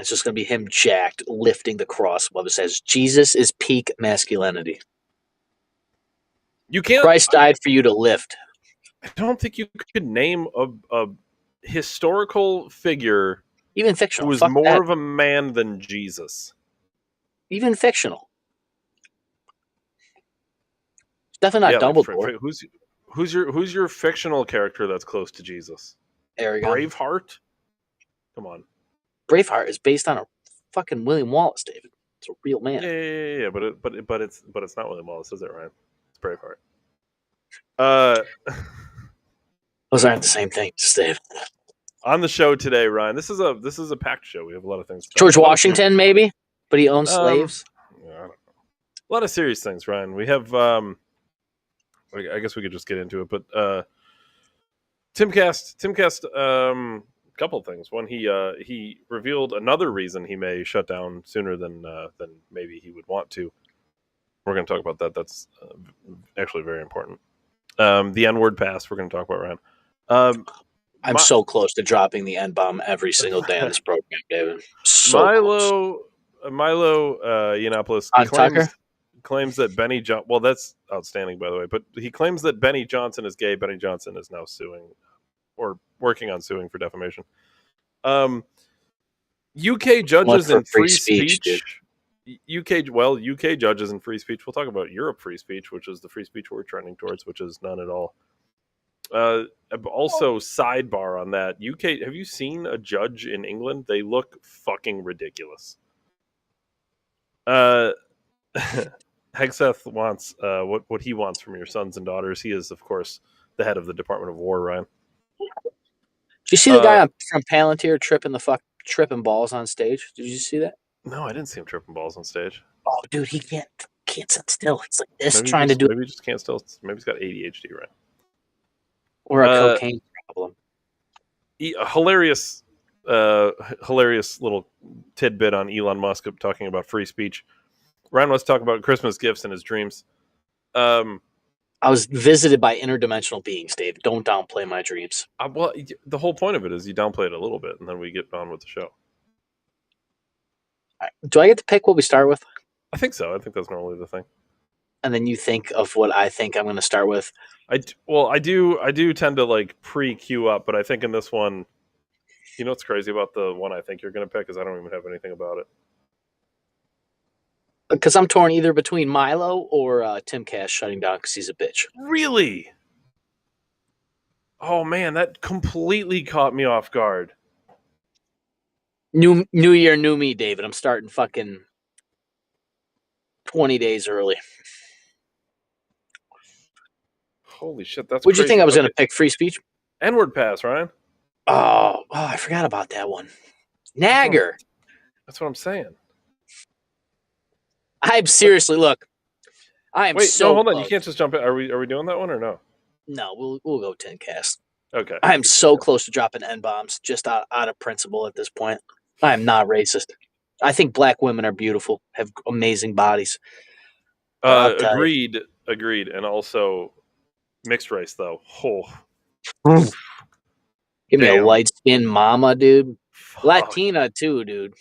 And it's just going to be him jacked, lifting the cross above it says, Jesus is peak masculinity. You can't. Christ died for you to lift. I don't think you could name a historical figure, even fictional, who was fuck more that. of a man than Jesus. Even fictional. It's definitely not Dumbledore. Who's your fictional character that's close to Jesus? Aragon. Braveheart? Come on. Braveheart is based on a fucking William Wallace, David. It's a real man. Yeah. But it's not William Wallace, is it, Ryan? It's Braveheart. Those aren't the same thing, Dave. On the show today, Ryan, this is a packed show. We have a lot of things. George Washington, maybe, but he owns slaves. Yeah, I don't know. A lot of serious things, Ryan. We have. I guess we could just get into it, but Timcast. Couple of things. One, he revealed another reason he may shut down sooner than maybe he would want to. We're going to talk about that. That's actually very important. The N-word pass. We're going to talk about, Ryan. I'm so close to dropping the N-bomb every single day on this program, David. Milo Yiannopoulos claims that Benny Johnson. Well, that's outstanding, by the way. But he claims that Benny Johnson is gay. Benny Johnson is now suing, or working on suing, for defamation. UK judges in free speech. UK judges in free speech. We'll talk about Europe free speech, which is the free speech we're trending towards, which is none at all. Also, sidebar on that, UK. Have you seen a judge in England? They look fucking ridiculous. Hegseth wants what he wants from your sons and daughters. He is, of course, the head of the Department of War, Ryan. Did you see the guy from Palantir tripping balls on stage? Did you see that? No, I didn't see him tripping balls on stage. Oh, dude, he can't sit still. It's like this, maybe he just can't still. Maybe he's got ADHD, right? Or a cocaine problem. Hilarious little tidbit on Elon Musk talking about free speech. Ryan wants to talk about Christmas gifts in his dreams. I was visited by interdimensional beings, Dave. Don't downplay my dreams. Well, the whole point of it is you downplay it a little bit, and then we get on with the show. Do I get to pick what we start with? I think so. I think that's normally the thing. And then you think of what I think I'm going to start with. I do tend to like pre-queue up, but I think in this one, you know what's crazy about the one I think you're going to pick is I don't even have anything about it. Because I'm torn either between Milo or Tim Cash shutting down because he's a bitch. Really? Oh man, that completely caught me off guard. New year, new me, David. I'm starting fucking 20 days early. Holy shit, that's What'd you think I was going to pick? Free speech? N-word pass, Ryan. Oh, I forgot about that one. Nagger. That's what I'm saying. I'm seriously, look. Wait, no, hold on. You can't just jump in. Are we doing that one or no? No, we'll go 10 cast. Okay. I'm so close to dropping N-bombs just out of principle at this point. I am not racist. I think black women are beautiful, have amazing bodies. Agreed. And also mixed race, though. Oh. Give me a light-skinned mama, dude. Fuck. Latina, too, dude.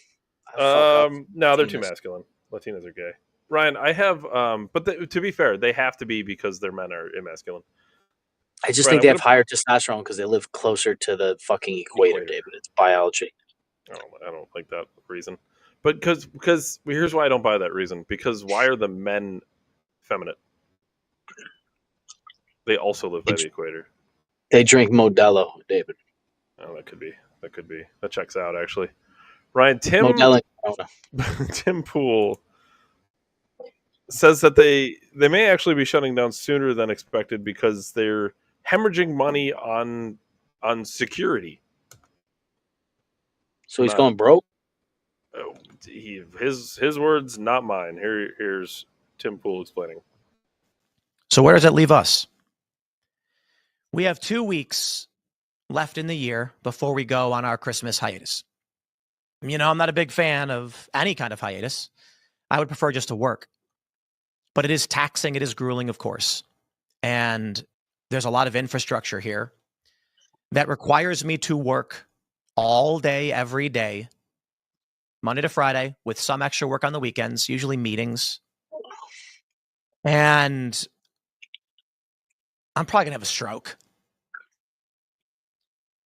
No, they're too masculine. Latinas are gay. Ryan, I have, but to be fair, they have to be because their men are emasculine. I just think they have higher testosterone because they live closer to the fucking equator, David. It's biology. I don't like that reason. But because here's why I don't buy that reason. Because why are the men feminine? They also live by the equator. They drink Modelo, David. Oh, that could be. That checks out, actually. Ryan, Tim Pool says that they may actually be shutting down sooner than expected because they're hemorrhaging money on security. So he's going broke? Oh, his words, not mine. Here's Tim Pool explaining. So where does that leave us? We have 2 weeks left in the year before we go on our Christmas hiatus. You know, I'm not a big fan of any kind of hiatus. I would prefer just to work. But it is taxing. It is grueling, of course. And there's a lot of infrastructure here that requires me to work all day, every day, Monday to Friday, with some extra work on the weekends, usually meetings. And I'm probably going to have a stroke.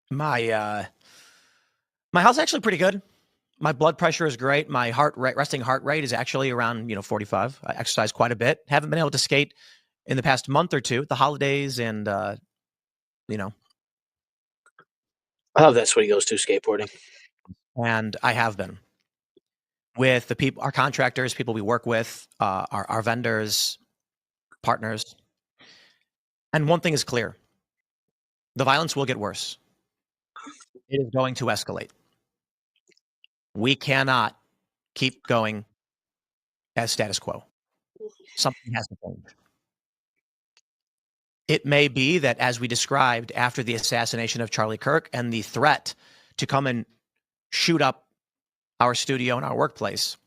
My health's actually pretty good. My blood pressure is great. My resting heart rate is actually around 45. I exercise quite a bit. Haven't been able to skate in the past month or two, the holidays, and I hope that's what he goes to, skateboarding. And I have been with the people, our contractors, people we work with, our vendors, partners. And one thing is clear: the violence will get worse. It is going to escalate. We cannot keep going as status quo. Something has to change. It may be that, as we described after the assassination of Charlie Kirk and the threat to come and shoot up our studio and our workplace,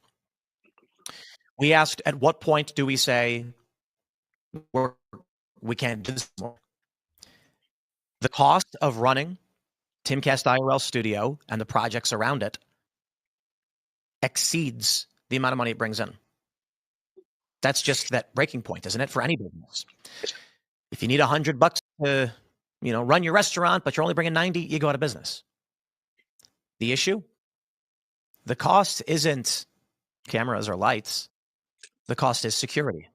we asked, at what point do we say we can't do this anymore? The cost of running Timcast IRL Studio and the projects around it exceeds the amount of money it brings in. That's just that breaking point, isn't it, for any business? If you need $100 to, run your restaurant, but you're only bringing 90, you go out of business. The issue? The cost isn't cameras or lights. The cost is security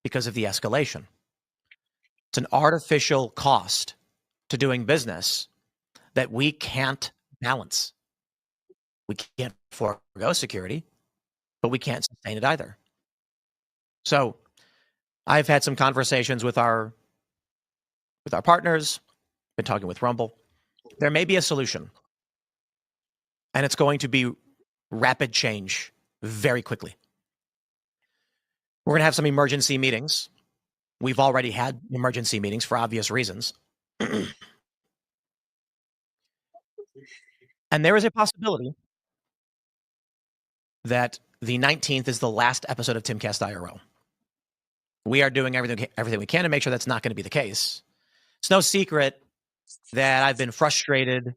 because of the escalation. It's an artificial cost to doing business that we can't balance. We can't forego security, but we can't sustain it either. So I've had some conversations with our partners, been talking with Rumble. There may be a solution, and it's going to be rapid change very quickly. We're going to have some emergency meetings. We've already had emergency meetings for obvious reasons. And there is a possibility that the 19th is the last episode of Timcast IRL. We are doing everything we can to make sure that's not going to be the case. It's no secret that I've been frustrated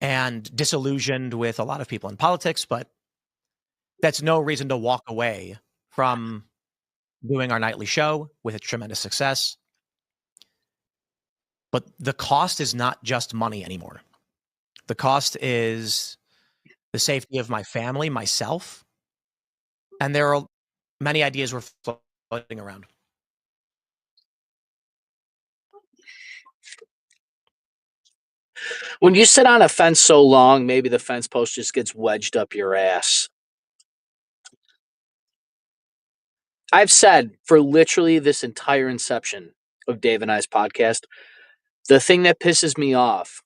and disillusioned with a lot of people in politics, but that's no reason to walk away from doing our nightly show with a tremendous success. But the cost is not just money anymore. The cost is the safety of my family, myself, and there are many ideas we're floating around. When you sit on a fence so long, maybe the fence post just gets wedged up your ass. I've said for literally this entire inception of Dave and I's podcast, the thing that pisses me off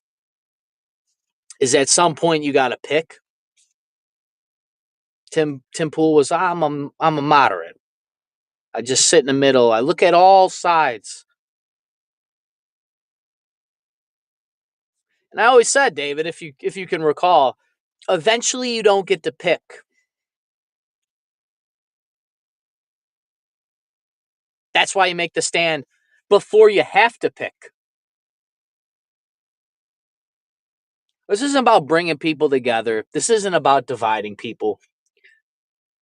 is at some point you got to pick. Tim Pool was, I'm a moderate. I just sit in the middle. I look at all sides. And I always said, David, if you can recall, eventually you don't get to pick. That's why you make the stand before you have to pick. This isn't about bringing people together. This isn't about dividing people.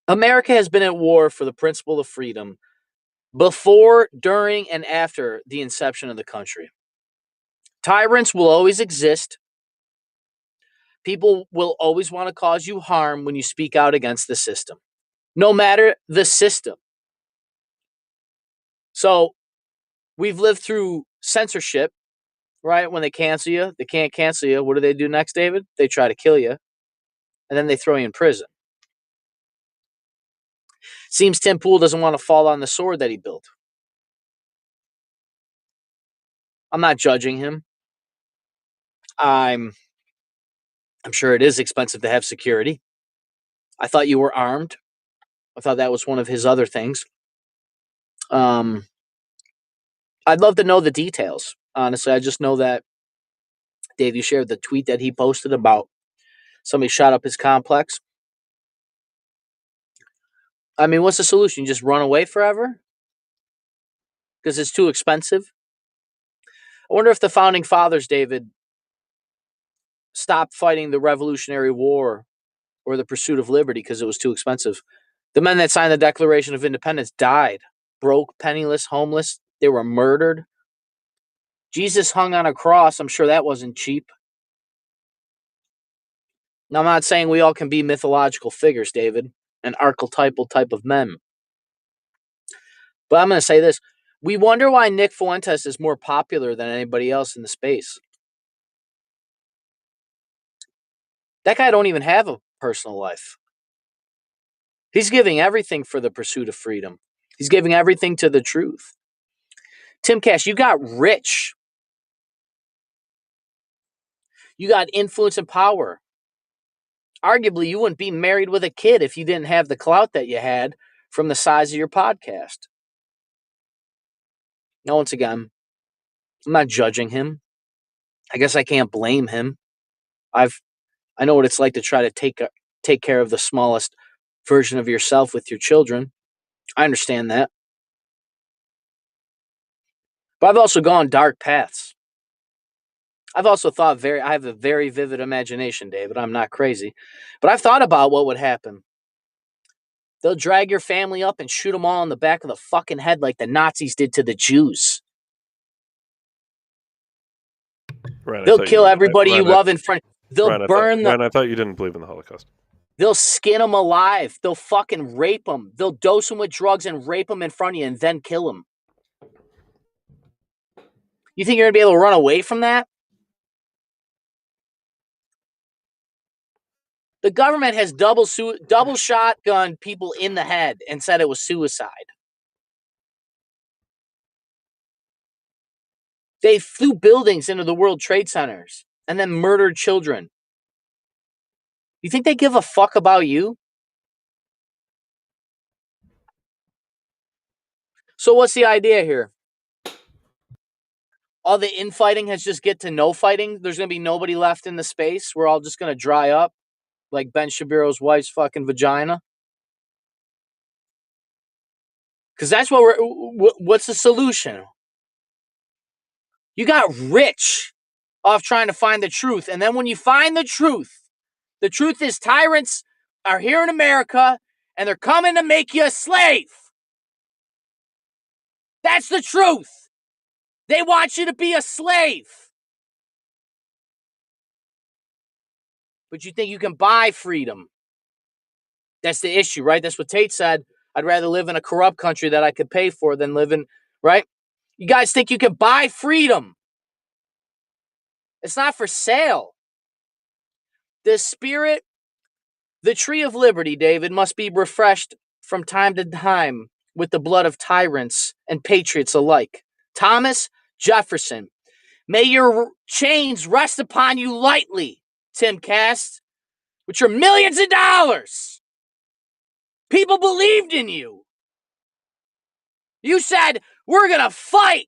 America has been at war for the principle of freedom before, during, and after the inception of the country. Tyrants will always exist. People will always want to cause you harm when you speak out against the system, no matter the system. So we've lived through censorship, right? When they cancel you, they can't cancel you. What do they do next, David? They try to kill you, and then they throw you in prison. Seems Tim Pool doesn't want to fall on the sword that he built. I'm not judging him. I'm sure it is expensive to have security. I thought you were armed. I thought that was one of his other things. I'd love to know the details. Honestly, I just know that Dave, you shared the tweet that he posted about somebody shot up his complex. I mean, what's the solution? You just run away forever? Because it's too expensive? I wonder if the founding fathers, David, stopped fighting the Revolutionary War or the pursuit of liberty because it was too expensive. The men that signed the Declaration of Independence died, broke, penniless, homeless. They were murdered. Jesus hung on a cross. I'm sure that wasn't cheap. Now, I'm not saying we all can be mythological figures, David, an archetypal type of men. But I'm going to say this. We wonder why Nick Fuentes is more popular than anybody else in the space. That guy don't even have a personal life. He's giving everything for the pursuit of freedom. He's giving everything to the truth. Tim Cash, you got rich. You got influence and power. Arguably, you wouldn't be married with a kid if you didn't have the clout that you had from the size of your podcast. Now, once again, I'm not judging him. I guess I can't blame him. I know what it's like to try to take care of the smallest version of yourself with your children. I understand that. But I've also gone dark paths. I've also thought I have a very vivid imagination, David. I'm not crazy. But I've thought about what would happen. They'll drag your family up and shoot them all in the back of the fucking head like the Nazis did to the Jews. Ryan, They'll kill everybody you love in front. They'll burn them. Ryan, I thought you didn't believe in the Holocaust. They'll skin them alive. They'll fucking rape them. They'll dose them with drugs and rape them in front of you and then kill them. You think you're going to be able to run away from that? The government has double shotgun people in the head and said it was suicide. They flew buildings into the World Trade Centers and then murdered children. You think they give a fuck about you? So what's the idea here? All the infighting has just get to no fighting? There's going to be nobody left in the space? We're all just going to dry up like Ben Shapiro's wife's fucking vagina? Because that's what's the solution? You got rich off trying to find the truth. And then when you find the truth is tyrants are here in America and they're coming to make you a slave. That's the truth. They want you to be a slave. But you think you can buy freedom. That's the issue, right? That's what Tate said. I'd rather live in a corrupt country that I could pay for than live in, right? You guys think you can buy freedom. It's not for sale. The spirit, the tree of liberty, David, must be refreshed from time to time with the blood of tyrants and patriots alike. Thomas Jefferson, may your chains rest upon you lightly, Tim Cast, with your millions of dollars. People believed in you. You said, we're going to fight.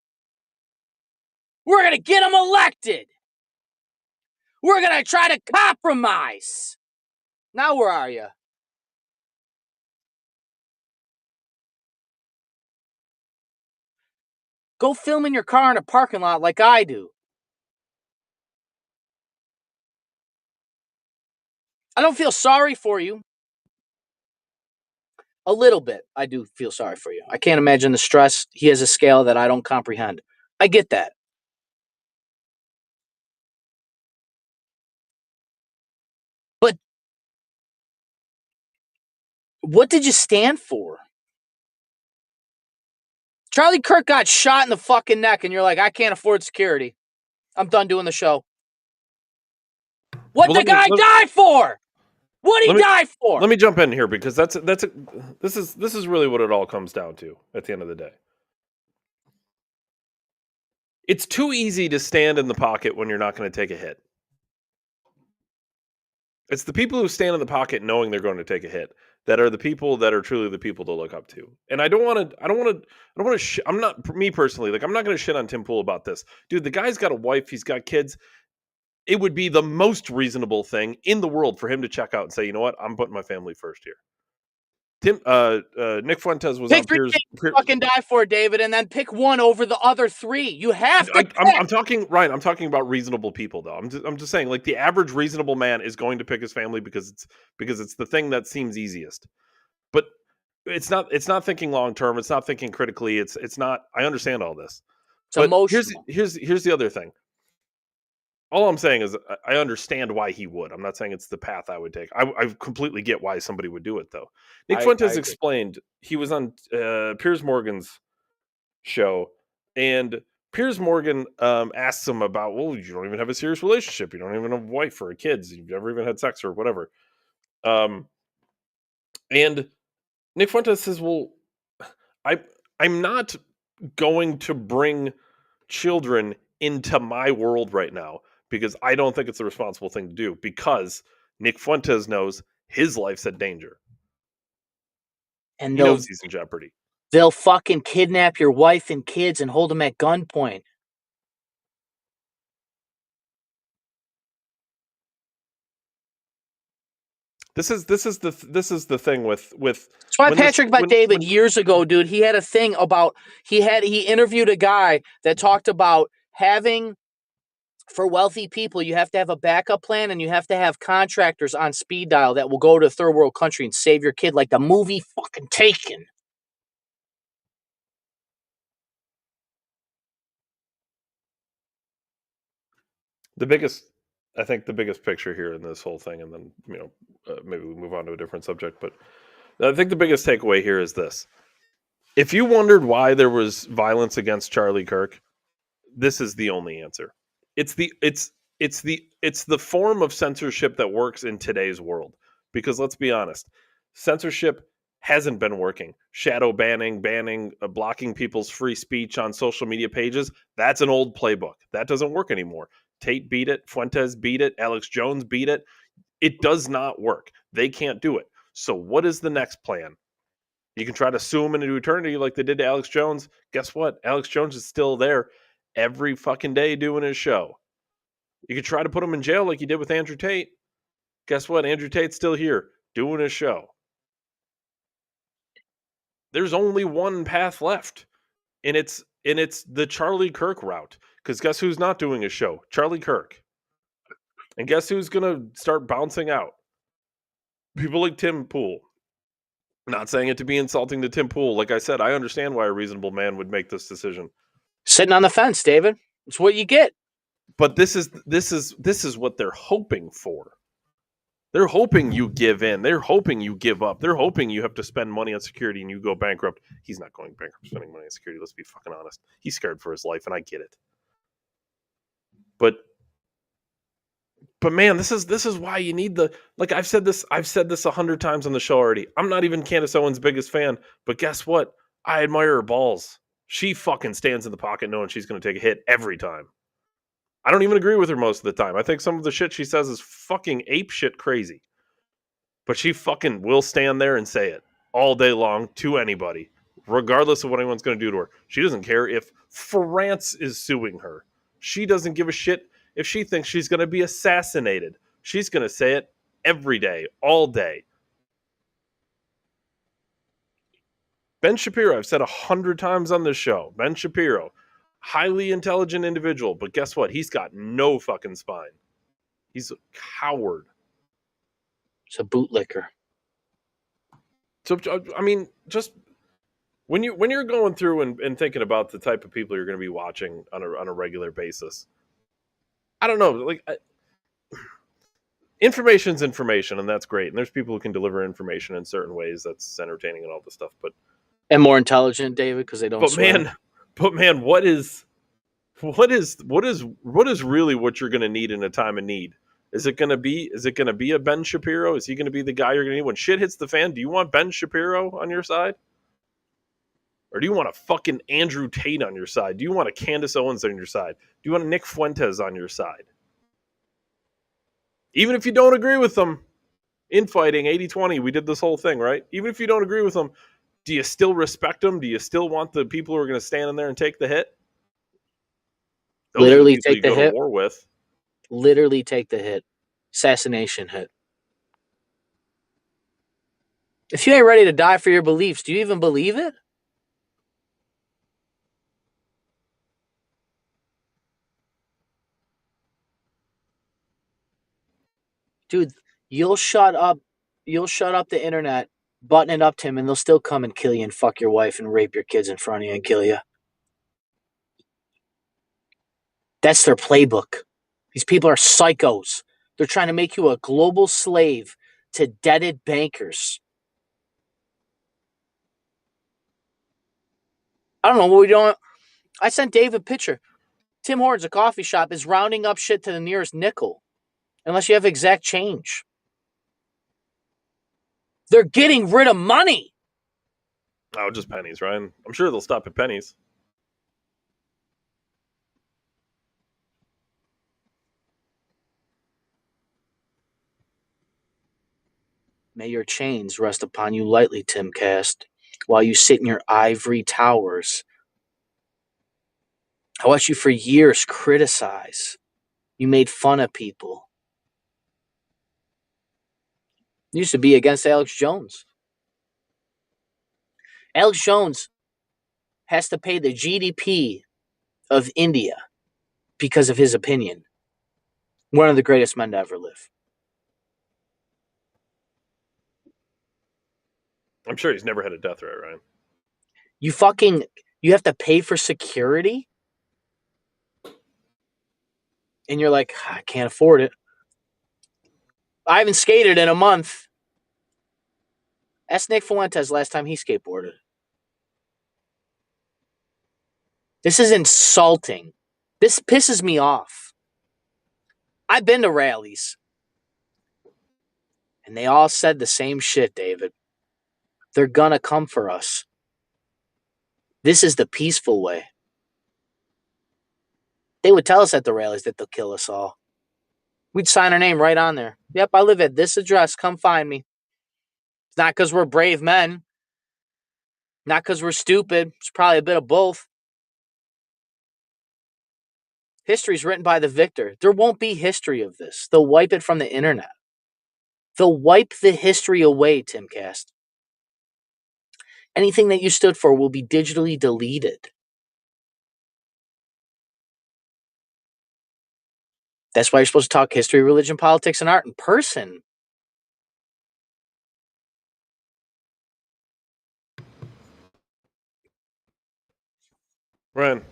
We're going to get them elected. We're going to try to compromise. Now where are you? Go film in your car in a parking lot like I do. I don't feel sorry for you. A little bit, I do feel sorry for you. I can't imagine the stress. He has a scale that I don't comprehend. I get that. But what did you stand for? Charlie Kirk got shot in the fucking neck and you're like, I can't afford security. I'm done doing the show. What did the guy die for? What did he die for? Let me jump in here because this is really what it all comes down to at the end of the day. It's too easy to stand in the pocket when you're not going to take a hit. It's the people who stand in the pocket knowing they're going to take a hit that are the people that are truly the people to look up to. And I'm not me personally, like I'm not going to shit on Tim Pool about this. Dude, the guy's got a wife, he's got kids. It would be the most reasonable thing in the world for him to check out and say, you know what? I'm putting my family first here. Nick Fuentes was Pick on three Piers. things to fucking die for, David, and then pick one over the other three. You have to pick. I'm talking Ryan. I'm talking about reasonable people, though. I'm just saying, like the average reasonable man is going to pick his family because it's the thing that seems easiest. But it's not thinking long term. It's not thinking critically. It's not. I understand all this. It's But emotional. here's the other thing. All I'm saying is I understand why he would. I'm not saying it's the path I would take. I completely get why somebody would do it, though. Nick Fuentes explained he was on Piers Morgan's show, and Piers Morgan asks him about, well, you don't even have a serious relationship. You don't even have a wife or kids. You've never even had sex or whatever. And Nick Fuentes says, well, I'm not going to bring children into my world right now because I don't think it's the responsible thing to do, because Nick Fuentes knows his life's at danger. And he knows he's in jeopardy. They'll fucking kidnap your wife and kids and hold them at gunpoint. This is the thing with. That's why Patrick Bet-David years ago, dude, he had a thing about he interviewed a guy that talked about having, for wealthy people, you have to have a backup plan and you have to have contractors on speed dial that will go to a third world country and save your kid, like the movie fucking Taken. I think the biggest picture here in this whole thing, and then maybe we move on to a different subject, but I think the biggest takeaway here is this: if you wondered why there was violence against Charlie Kirk, this is the only answer. It's the form of censorship that works in today's world. Because let's be honest, censorship hasn't been working. Shadow banning, blocking people's free speech on social media pages, that's an old playbook. That doesn't work anymore. Tate beat it, Fuentes beat it, Alex Jones beat it. It does not work. They can't do it. So what is the next plan? You can try to sue him into eternity like they did to Alex Jones. Guess what? Alex Jones is still there every fucking day doing his show. You could try to put him in jail like you did with Andrew Tate. Guess what? Andrew Tate's still here doing his show. There's only one path left, and it's the Charlie Kirk route. Because guess who's not doing his show? Charlie Kirk. And guess who's going to start bouncing out? People like Tim Pool. Not saying it to be insulting to Tim Pool. Like I said, I understand why a reasonable man would make this decision. Sitting on the fence, David. It's what you get. But this is what they're hoping for. They're hoping you give in. They're hoping you give up. They're hoping you have to spend money on security and you go bankrupt. He's not going bankrupt spending money on security. Let's be fucking honest. He's scared for his life, and I get it. But man, this is why you need the, like I've said this 100 times on the show already. I'm not even Candace Owens' biggest fan, but guess what? I admire her balls. She fucking stands in the pocket knowing she's going to take a hit every time. I don't even agree with her most of the time. I think some of the shit she says is fucking ape shit crazy. But she fucking will stand there and say it all day long to anybody, regardless of what anyone's going to do to her. She doesn't care if France is suing her. She doesn't give a shit if she thinks she's going to be assassinated. She's going to say it every day, all day. Ben Shapiro, I've said 100 times on this show. Ben Shapiro, highly intelligent individual, but guess what? He's got no fucking spine. He's a coward. It's a bootlicker. So, I mean, just when you're going through and thinking about the type of people you're going to be watching on a regular basis, I don't know, like information's information, and that's great. And there's people who can deliver information in certain ways that's entertaining and all this stuff, and more intelligent, David, because they don't. But man, what is really what you're going to need in a time of need? Is it going to be a Ben Shapiro? Is he going to be the guy you're going to need when shit hits the fan? Do you want Ben Shapiro on your side? Or do you want a fucking Andrew Tate on your side? Do you want a Candace Owens on your side? Do you want a Nick Fuentes on your side? Even if you don't agree with them, infighting, 80-20, we did this whole thing, right? Even if you don't agree with them, do you still respect them? Do you still want the people who are going to stand in there and take the hit? Those literally take the hit. To war with. Literally take the hit. Assassination hit. If you ain't ready to die for your beliefs, do you even believe it? Dude, you'll shut up the internet, button it up to him, and they'll still come and kill you and fuck your wife and rape your kids in front of you and kill you. That's their playbook. These people are psychos. They're trying to make you a global slave to debted bankers. I don't know what we don't. I sent Dave a picture. Tim Hortons, a coffee shop, is rounding up shit to the nearest nickel, unless you have exact change. They're getting rid of money. Oh, just pennies, Ryan. I'm sure they'll stop at pennies. May your chains rest upon you lightly, Timcast, while you sit in your ivory towers. I watched you for years criticize. You made fun of people. You used to be against Alex Jones. Alex Jones has to pay the GDP of India because of his opinion. One of the greatest men to ever live. I'm sure he's never had a death threat, Ryan. You have to pay for security? And you're like, I can't afford it. I haven't skated in a month. Ask Nick Fuentes last time he skateboarded. This is insulting. This pisses me off. I've been to rallies. And they all said the same shit, David. They're gonna come for us. This is the peaceful way. They would tell us at the rallies that they'll kill us all. We'd sign our name right on there. Yep, I live at this address. Come find me. It's not because we're brave men. Not because we're stupid. It's probably a bit of both. History's written by the victor. There won't be history of this. They'll wipe it from the internet. They'll wipe the history away, Timcast. Anything that you stood for will be digitally deleted. That's why you're supposed to talk history, religion, politics, and art in person. Ryan.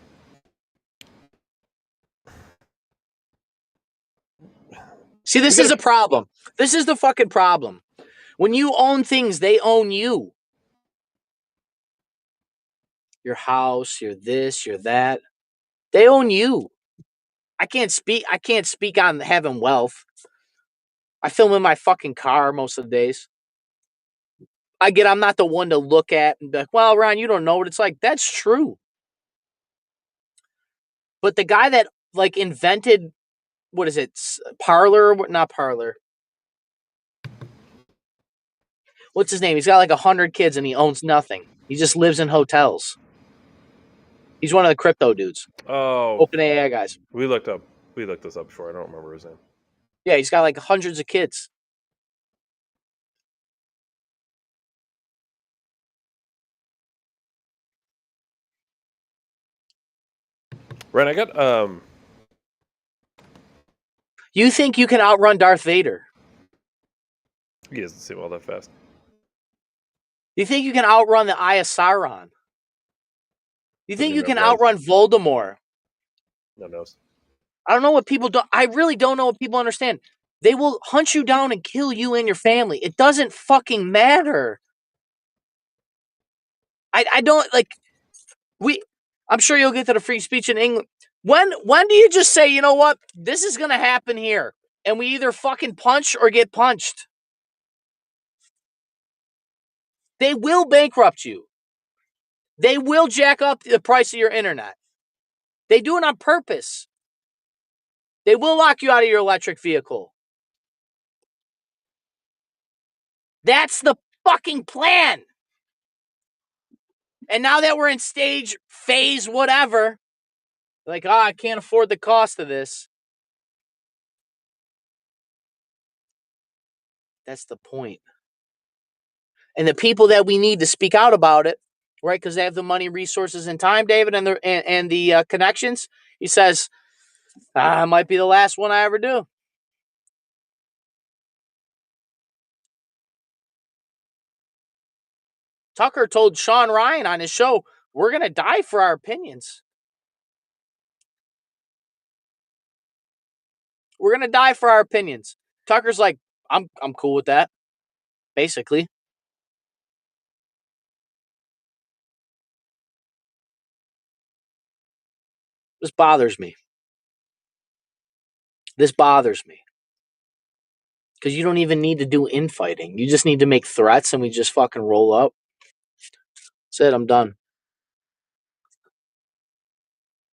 See, this is a problem. This is the fucking problem. When you own things, they own you. Your house, your this, your that. They own you. I can't speak on having wealth. I film in my fucking car most of the days. I'm not the one to look at and be like, well, Ron, you don't know what it's like. That's true. But the guy that like invented, what is it? Parlor? Not Parlor. What's his name? He's got like 100 kids and he owns nothing. He just lives in hotels. He's one of the crypto dudes. Oh, OpenAI guys. We looked this up before. I don't remember his name. Yeah, he's got like hundreds of kids. Ryan, I got You think you can outrun Darth Vader? He doesn't seem all that fast. You think you can outrun the Eye of Sauron? You think you can memorize. outrun Voldemort? No knows. I don't know what people do. I really don't know what people understand. They will hunt you down and kill you and your family. It doesn't fucking matter. I don't like. I'm sure you'll get to the free speech in England. When do you just say, you know what, this is gonna happen here, and we either fucking punch or get punched? They will bankrupt you. They will jack up the price of your internet. They do it on purpose. They will lock you out of your electric vehicle. That's the fucking plan. And now that we're in phase, whatever, like, I can't afford the cost of this. That's the point. And the people that we need to speak out about it, right, because they have the money, resources, and time, David, and the connections, he says, it might be the last one I ever do. Tucker told Sean Ryan on his show, we're going to die for our opinions. We're going to die for our opinions. Tucker's like, I'm cool with that, basically. This bothers me. This bothers me. Because you don't even need to do infighting. You just need to make threats and we just fucking roll up. That's it. I'm done.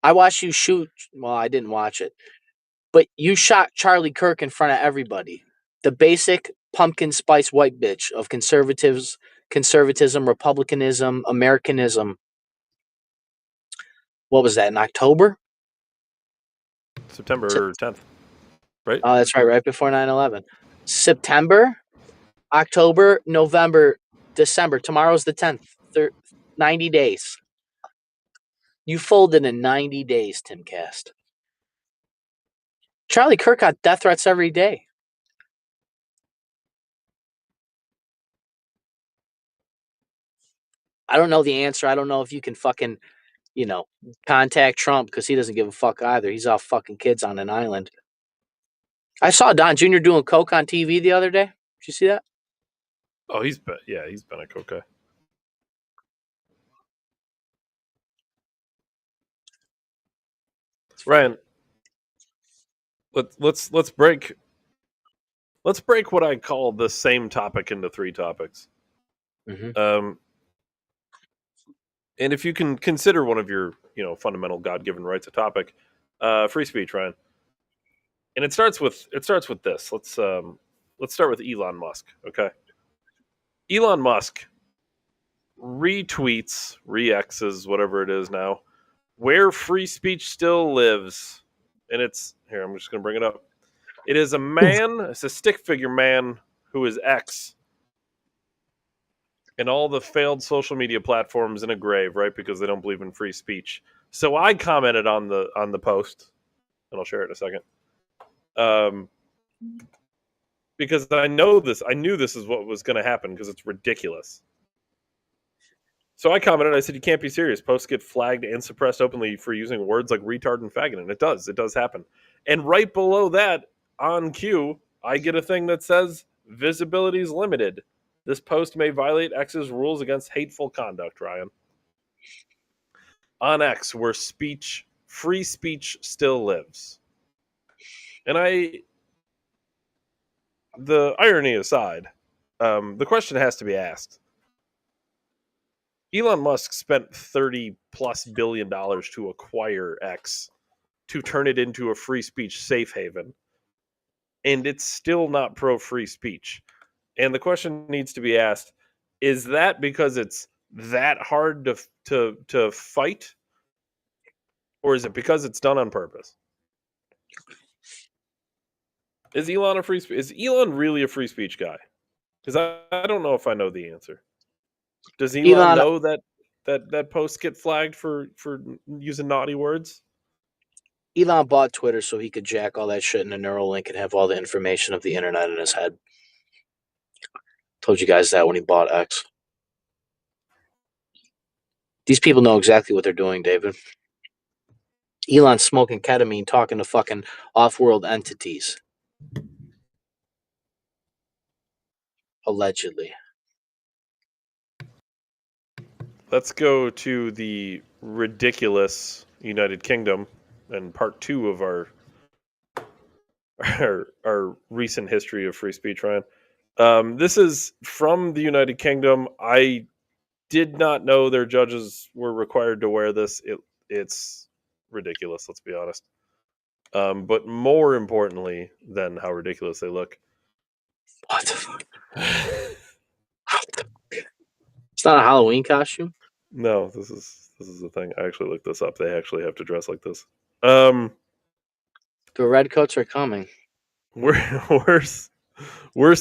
I watched you shoot. Well, I didn't watch it. But you shot Charlie Kirk in front of everybody. The basic pumpkin spice white bitch of conservatism, republicanism, Americanism. What was that, in October? September 10th, right? Oh, that's right before 9/11. September, October, November, December. Tomorrow's the 10th. 90 days. You folded in 90 days, Timcast. Charlie Kirk got death threats every day. I don't know the answer. I don't know if you can fucking, contact Trump because he doesn't give a fuck either. He's all fucking kids on an island. I saw Don Jr. doing coke on TV the other day. Did you see that? Oh, he's been a coke guy. Ryan, let's break what I call the same topic into 3 topics. Mm-hmm. And if you can consider one of your fundamental God-given rights a topic, free speech, Ryan. And it starts with this. Let's start with Elon Musk. Okay, Elon Musk retweets, re-X's, whatever it is now, where free speech still lives. And it's here. I'm just going to bring it up. It is a man. It's a stick figure man who is X. And all the failed social media platforms in a grave, right? Because they don't believe in free speech. So I commented on the post, and I'll share it in a second. Because I knew this is what was going to happen because it's ridiculous. So I commented. I said, "You can't be serious. Posts get flagged and suppressed openly for using words like retard and faggot, and it does happen." And right below that, on cue, I get a thing that says visibility is limited. This post may violate X's rules against hateful conduct, Ryan. On X, where free speech still lives. And the irony aside, the question has to be asked. Elon Musk spent $30+ billion to acquire X, to turn it into a free speech safe haven. And it's still not pro-free speech. And the question needs to be asked, is that because it's that hard to fight? Or is it because it's done on purpose? Is Elon really a free speech guy? Because I don't know if I know the answer. Does Elon know that posts get flagged for using naughty words? Elon bought Twitter so he could jack all that shit in a Neuralink and have all the information of the internet in his head. Told you guys that when he bought X. These people know exactly what they're doing, David. Elon's smoking ketamine, talking to fucking off-world entities. Allegedly. Let's go to the ridiculous United Kingdom and part 2 of our recent history of free speech, Ryan. This is from the United Kingdom. I did not know their judges were required to wear this. It's ridiculous, let's be honest. But more importantly than how ridiculous they look. What the fuck? It's not a Halloween costume? No, this is the thing. I actually looked this up. They actually have to dress like this. The redcoats are coming. Worse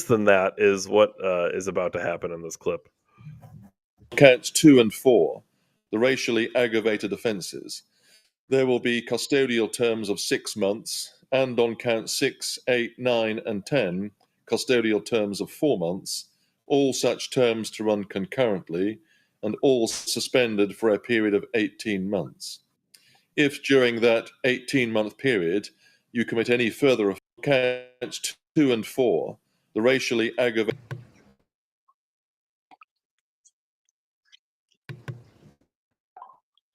than that is what is about to happen in this clip. counts 2 and 4, the racially aggravated offences, there will be custodial terms of 6 months, and on count 6, 8, 9, and 10, custodial terms of 4 months, all such terms to run concurrently, and all suspended for a period of 18 months. If during that 18-month period you commit any further counts 2 and 4, the racially aggravated.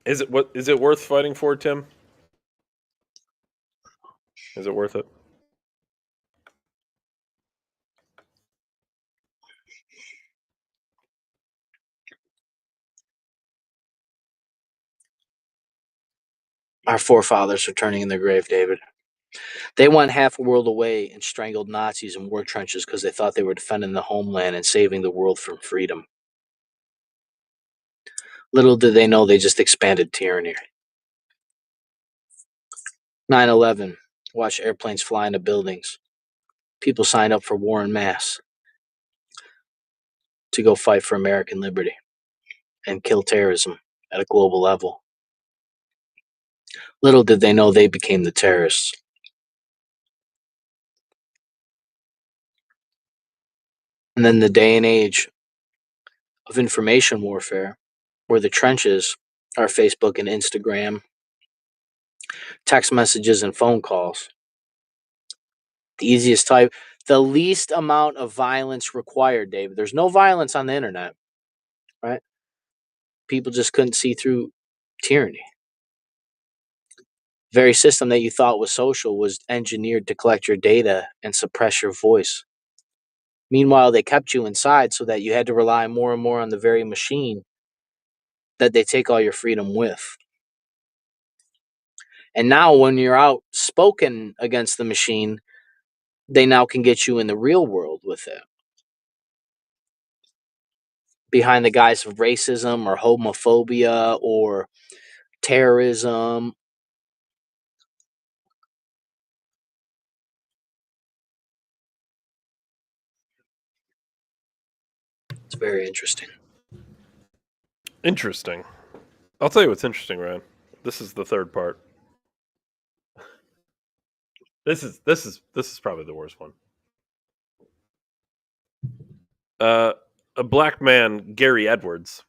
Is it worth fighting for, Tim? Is it worth it? Our forefathers are turning in their grave, David. They went half a world away and strangled Nazis in war trenches because they thought they were defending the homeland and saving the world from freedom. Little did they know they just expanded tyranny. 9/11, watch airplanes fly into buildings. People signed up for war en masse to go fight for American liberty and kill terrorism at a global level. Little did they know they became the terrorists. And then the day and age of information warfare, where the trenches are Facebook and Instagram, text messages and phone calls. The easiest type, the least amount of violence required, David. There's no violence on the internet, right? People just couldn't see through tyranny. The very system that you thought was social was engineered to collect your data and suppress your voice. Meanwhile, they kept you inside so that you had to rely more and more on the very machine that they take all your freedom with. And now when you're outspoken against the machine, they now can get you in the real world with it. Behind the guise of racism or homophobia or terrorism. It's very interesting. Interesting. I'll tell you what's interesting, Ryan. This is the third part. This is probably the worst one. A black man, Gary Edwards,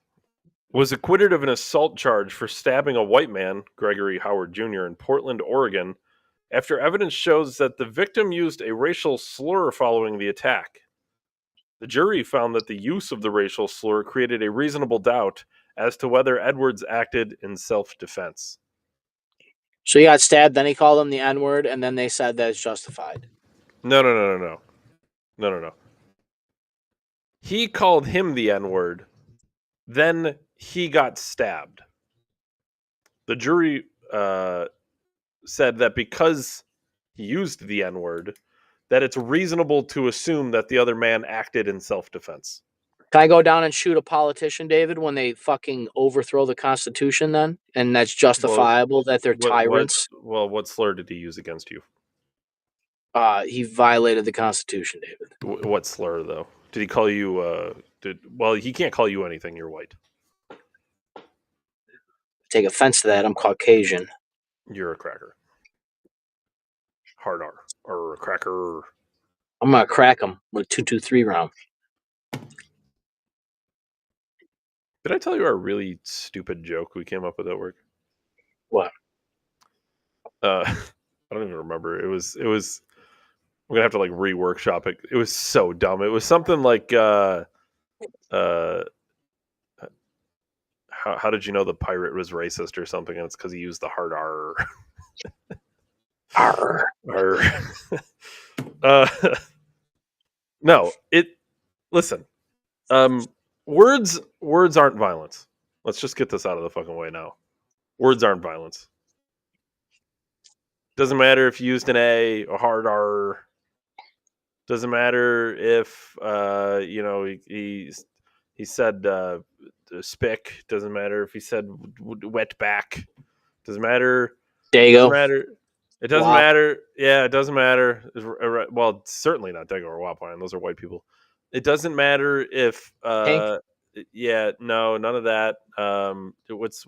was acquitted of an assault charge for stabbing a white man, Gregory Howard Jr., in Portland, Oregon, after evidence shows that the victim used a racial slur following the attack. The jury found that the use of the racial slur created a reasonable doubt as to whether Edwards acted in self-defense. So he got stabbed, then he called him the N-word, and then they said that it's justified. No. He called him the N-word, then he got stabbed. The jury said that because he used the N-word, that it's reasonable to assume that the other man acted in self-defense. Can I go down and shoot a politician, David, when they fucking overthrow the Constitution then? And that's justifiable that they're tyrants? What slur did he use against you? He violated the Constitution, David. What slur, though? Did he call you... Well, he can't call you anything. You're white. Take offense to that. I'm Caucasian. You're a cracker. Hard R. Or a cracker. I'm going to crack him with a 2-2-3 round. Did I tell you our really stupid joke we came up with at work? What? I don't even remember. It was. We're gonna have to like reworkshop it. It was so dumb. It was something like, how did you know the pirate was racist or something? And it's because he used the hard R. R. No. Listen. Words aren't violence. Let's just get this out of the fucking way now. Words aren't violence. Doesn't matter if you used an A, a hard R. Doesn't matter if he said spick. Doesn't matter if he said wet back. Doesn't matter. Dago. Doesn't matter. It doesn't matter. Yeah, it doesn't matter. Well, certainly not Dago or Wapine. Those are white people. It doesn't matter if Pink. Yeah, no, none of that. What's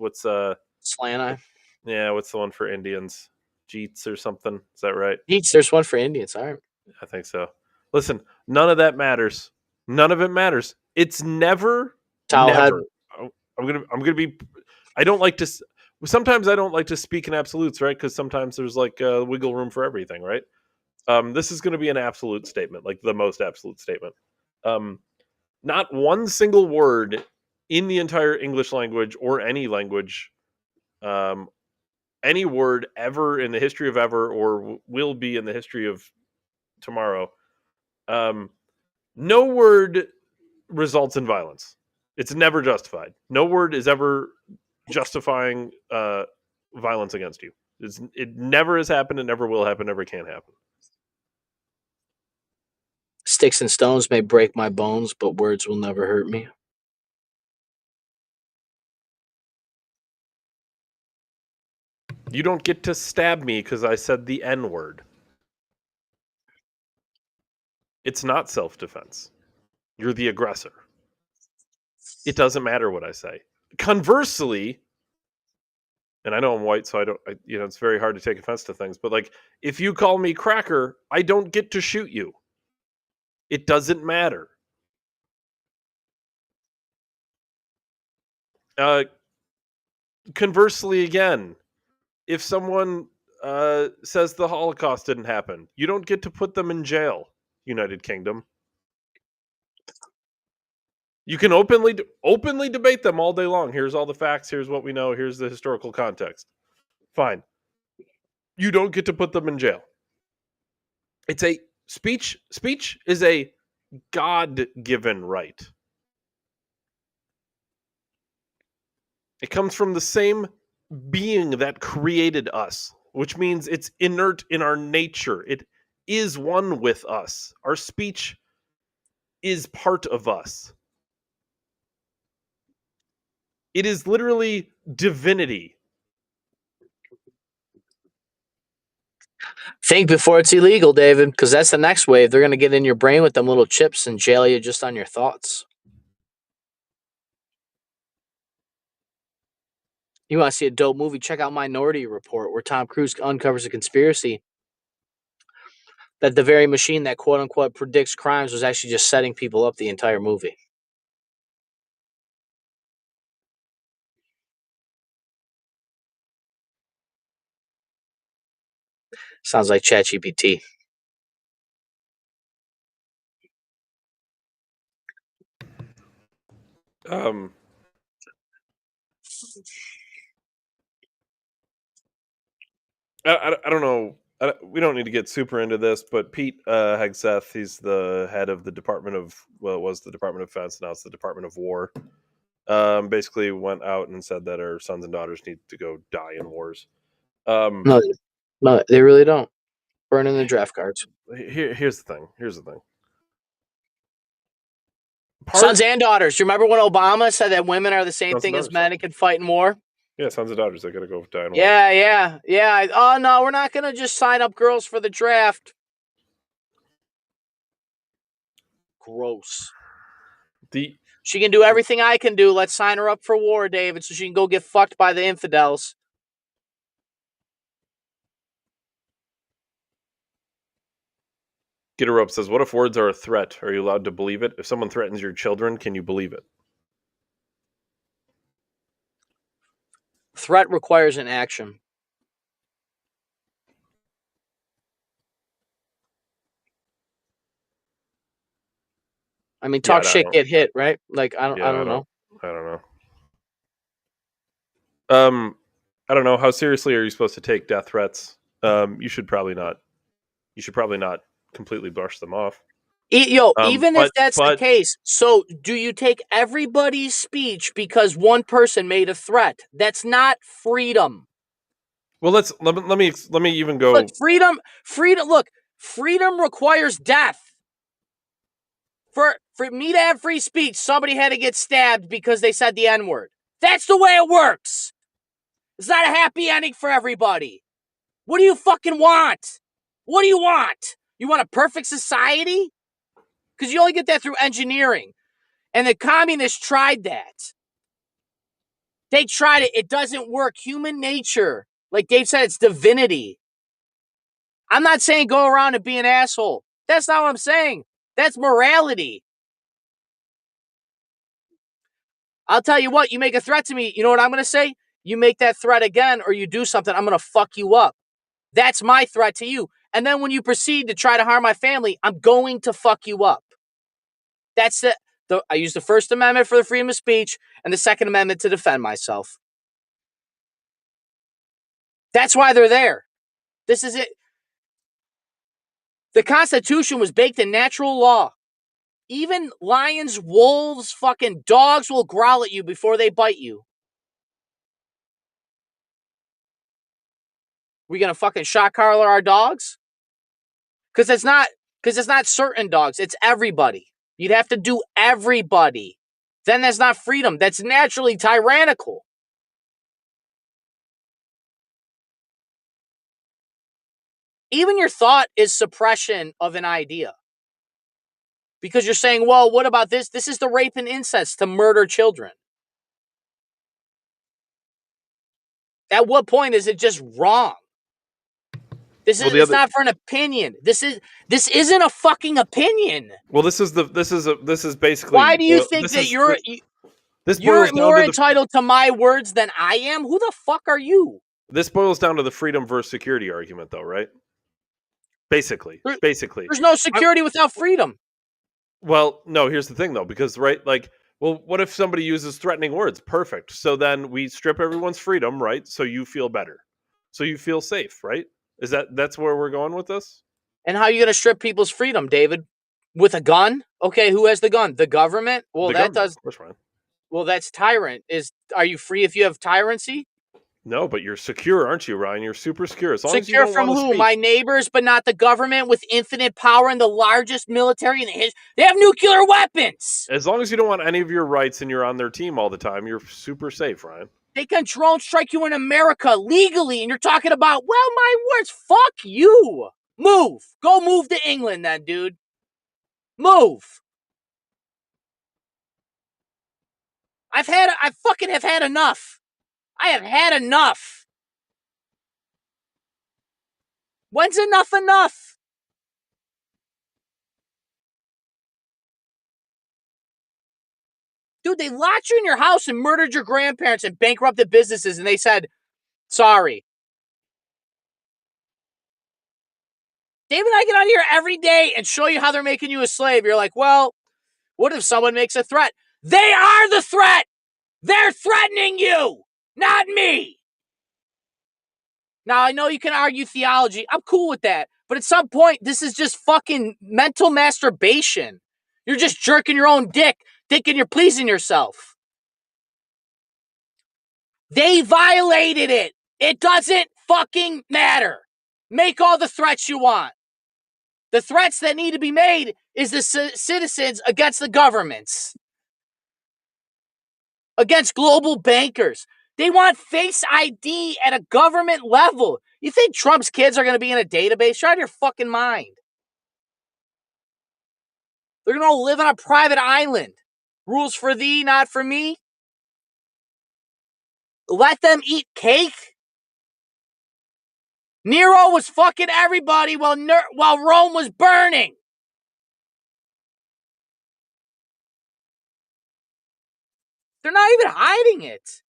Slant eye. yeah, what's the one for Indians? Jeets or something? Is that right? Jeets, there's one for Indians. All right. I think so. Listen, none of that matters. None of it matters. It's never, Towel head. never. I'm gonna be. I don't like to. Sometimes I don't like to speak in absolutes, right? Because sometimes there's like wiggle room for everything, right? This is going to be an absolute statement, like the most absolute statement. Not one single word in the entire English language or any language, any word ever in the history of ever or will be in the history of tomorrow. No word results in violence. It's never justified. No word is ever justifying violence against you. It never has happened. It never will happen. Never can happen. Sticks and stones may break my bones, but words will never hurt me. You don't get to stab me because I said the N word. It's not self-defense. You're the aggressor. It doesn't matter what I say. Conversely, and I know I'm white, so it's very hard to take offense to things, but like, if you call me cracker, I don't get to shoot you. It doesn't matter. Conversely, again, if someone says the Holocaust didn't happen, you don't get to put them in jail, United Kingdom. You can openly debate them all day long. Here's all the facts. Here's what we know. Here's the historical context. Fine. You don't get to put them in jail. It's a speech. Speech is a God-given right. It comes from the same being that created us, which means it's inert in our nature. It is one with us. Our speech is part of us. It is literally divinity. Think before it's illegal, David, because that's the next wave. They're going to get in your brain with them little chips and jail you just on your thoughts. You want to see a dope movie? Check out Minority Report, where Tom Cruise uncovers a conspiracy that the very machine that quote unquote predicts crimes was actually just setting people up the entire movie. Sounds like ChatGPT. I don't know. We don't need to get super into this, but Pete Hegseth, he's the head of the Department of, well, it was the Department of Defense, now it's the Department of War. Basically went out and said that our sons and daughters need to go die in wars. No, they really don't. Burning the draft cards. Here's the thing. Sons and daughters. You remember when Obama said that women are the same thing as men and can fight in war? Yeah, sons and daughters, they gotta go die in war. Yeah. Oh, no, we're not going to just sign up girls for the draft. Gross. She can do everything I can do. Let's sign her up for war, David, so she can go get fucked by the infidels. Get a rope says, what if words are a threat? Are you allowed to believe it? If someone threatens your children, can you believe it? Threat requires an action. I mean, talk shit, get hit, right? Like, I don't know. I don't know. I don't know. How seriously are you supposed to take death threats? You should probably not completely brush them off. Even if that's the case, so do you take everybody's speech because one person made a threat? That's not freedom. Well, let me even go. Look, freedom. Look, freedom requires death. For me to have free speech, somebody had to get stabbed because they said the N-word. That's the way it works. It's not a happy ending for everybody. What do you fucking want? What do you want? You want a perfect society? Because you only get that through engineering. And the communists tried that. They tried it. It doesn't work. Human nature, like Dave said, it's divinity. I'm not saying go around and be an asshole. That's not what I'm saying. That's morality. I'll tell you what, you make a threat to me, you know what I'm going to say? You make that threat again or you do something, I'm going to fuck you up. That's my threat to you. And then when you proceed to try to harm my family, I'm going to fuck you up. That's it. I use the First Amendment for the freedom of speech and the Second Amendment to defend myself. That's why they're there. This is it. The Constitution was baked in natural law. Even lions, wolves, fucking dogs will growl at you before they bite you. We gonna fucking shot collar our dogs? Because it's not certain dogs. It's everybody. You'd have to do everybody. Then that's not freedom. That's naturally tyrannical. Even your thought is suppression of an idea. Because you're saying, well, what about this? This is the rape and incest to murder children. At what point is it just wrong? It's not for an opinion. This isn't a fucking opinion. Well, this is basically. Why do you think that you're more entitled to my words than I am? Who the fuck are you? This boils down to the freedom versus security argument, though, right? Basically. There's no security without freedom. Well, no, here's the thing, though, because, right, like, well, what if somebody uses threatening words? Perfect. So then we strip everyone's freedom, right? So you feel better. So you feel safe, right? That's where we're going with this? And how are you going to strip people's freedom, David? With a gun? Okay, who has the gun? The government? Well, Of course, Ryan. Well, that's tyrant. Are you free if you have tyrancy? No, but you're secure, aren't you, Ryan? You're super secure. Secure from who? My neighbors, but not the government with infinite power and the largest military in the history. They have nuclear weapons. As long as you don't want any of your rights and you're on their team all the time, you're super safe, Ryan. They can drone strike you in America legally, and you're talking about, well, my words, fuck you. Move. Go move to England then, dude. Move. I fucking have had enough. I have had enough. When's enough enough? Dude, they locked you in your house and murdered your grandparents and bankrupted businesses, and they said, sorry. Dave and I get on here every day and show you how they're making you a slave. You're like, well, what if someone makes a threat? They are the threat. They're threatening you, not me. Now, I know you can argue theology. I'm cool with that. But at some point, this is just fucking mental masturbation. You're just jerking your own dick, thinking you're pleasing yourself. They violated it. It doesn't fucking matter. Make all the threats you want. The threats that need to be made is the citizens against the governments. Against global bankers. They want Face ID at a government level. You think Trump's kids are going to be in a database? You're out of your fucking mind. They're going to live on a private island. Rules for thee, not for me. Let them eat cake. Nero was fucking everybody while Rome was burning. They're not even hiding it.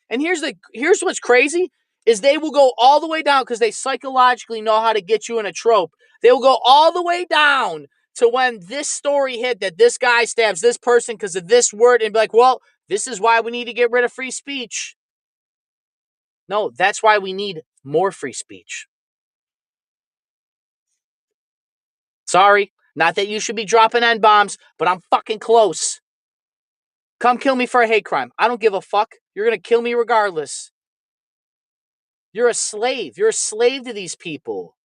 And here's what's crazy is they will go all the way down because they psychologically know how to get you in a trope. They will go all the way down to when this story hit that this guy stabs this person because of this word and be like, well, this is why we need to get rid of free speech. No, that's why we need more free speech. Sorry, not that you should be dropping N-bombs, but I'm fucking close. Come kill me for a hate crime. I don't give a fuck. You're going to kill me regardless. You're a slave. You're a slave to these people.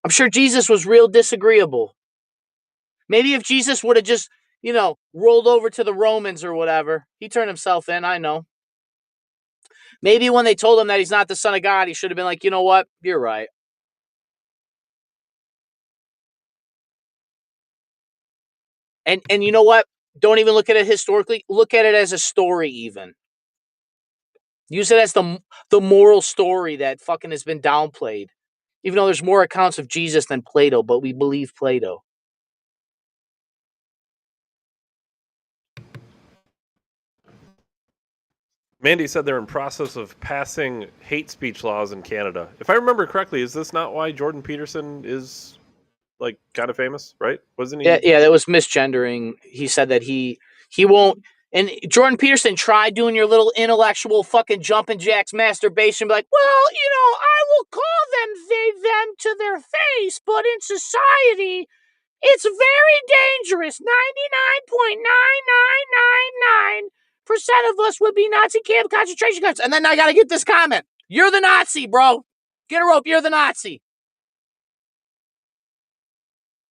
I'm sure Jesus was real disagreeable. Maybe if Jesus would have just, rolled over to the Romans or whatever. He turned himself in, I know. Maybe when they told him that he's not the son of God, he should have been like, you know what? You're right. And you know what? Don't even look at it historically. Look at it as a story even. Use it as the moral story that fucking has been downplayed. Even though there's more accounts of Jesus than Plato, but we believe Plato. Mandy said they're in process of passing hate speech laws in Canada. If I remember correctly, is this not why Jordan Peterson is like kind of famous, right? Wasn't he? Yeah, that was misgendering. He said that he won't. And Jordan Peterson tried doing your little intellectual fucking jumping jacks masturbation, be like, well, I will call them they, them to their face, but in society, it's very dangerous. 99.9999% of us would be Nazi camp concentration camps. And then I got to get this comment. You're the Nazi, bro. Get a rope. You're the Nazi.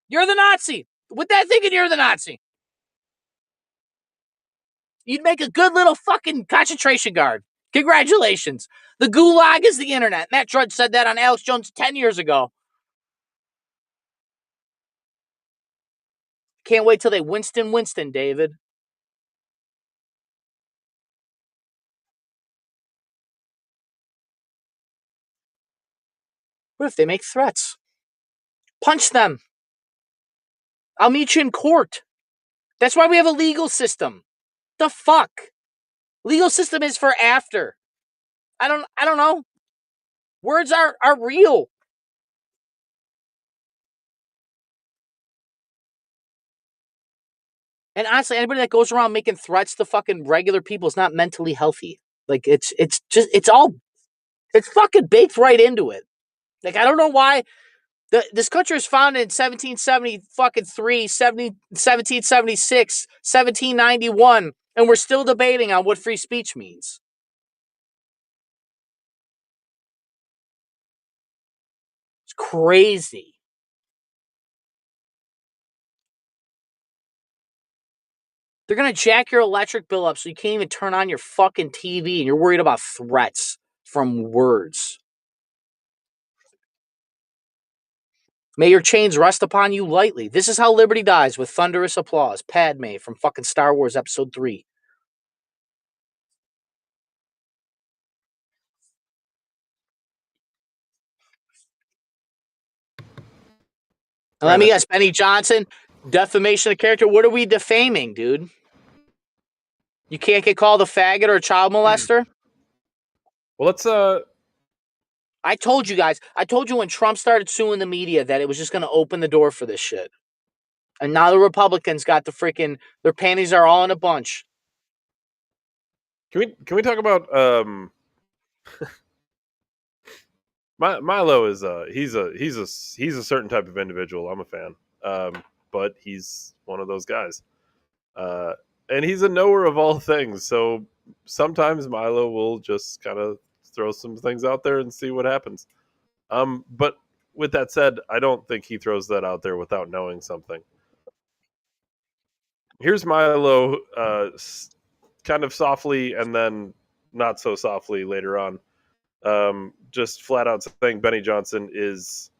You're the Nazi. With that thinking, you're the Nazi. You'd make a good little fucking concentration guard. Congratulations. The gulag is the internet. Matt Drudge said that on Alex Jones 10 years ago. Can't wait till they Winston, David. What if they make threats? Punch them. I'll meet you in court. That's why we have a legal system. The fuck? Legal system is for after. I don't know. Words are real. And honestly, anybody that goes around making threats to fucking regular people is not mentally healthy. Like it's fucking baked right into it. Like I don't know why this country was founded in 1773, 1776, 1791, and we're still debating on what free speech means. It's crazy. They're going to jack your electric bill up so you can't even turn on your fucking TV and you're worried about threats from words. May your chains rest upon you lightly. This is how liberty dies, with thunderous applause. Padme from fucking Star Wars Episode 3. And let me guess, Benny Johnson, defamation of character. What are we defaming, dude? You can't get called a faggot or a child molester? Well, let's I told you guys. I told you when Trump started suing the media that it was just going to open the door for this shit. And now the Republicans got the freaking, their panties are all in a bunch. Can we talk about Milo is he's a certain type of individual. I'm a fan. But he's one of those guys. And he's a knower of all things. So sometimes Milo will just kind of throw some things out there and see what happens. But with that said, I don't think he throws that out there without knowing something. Here's Milo kind of softly and then not so softly later on. Just flat out saying Benny Johnson is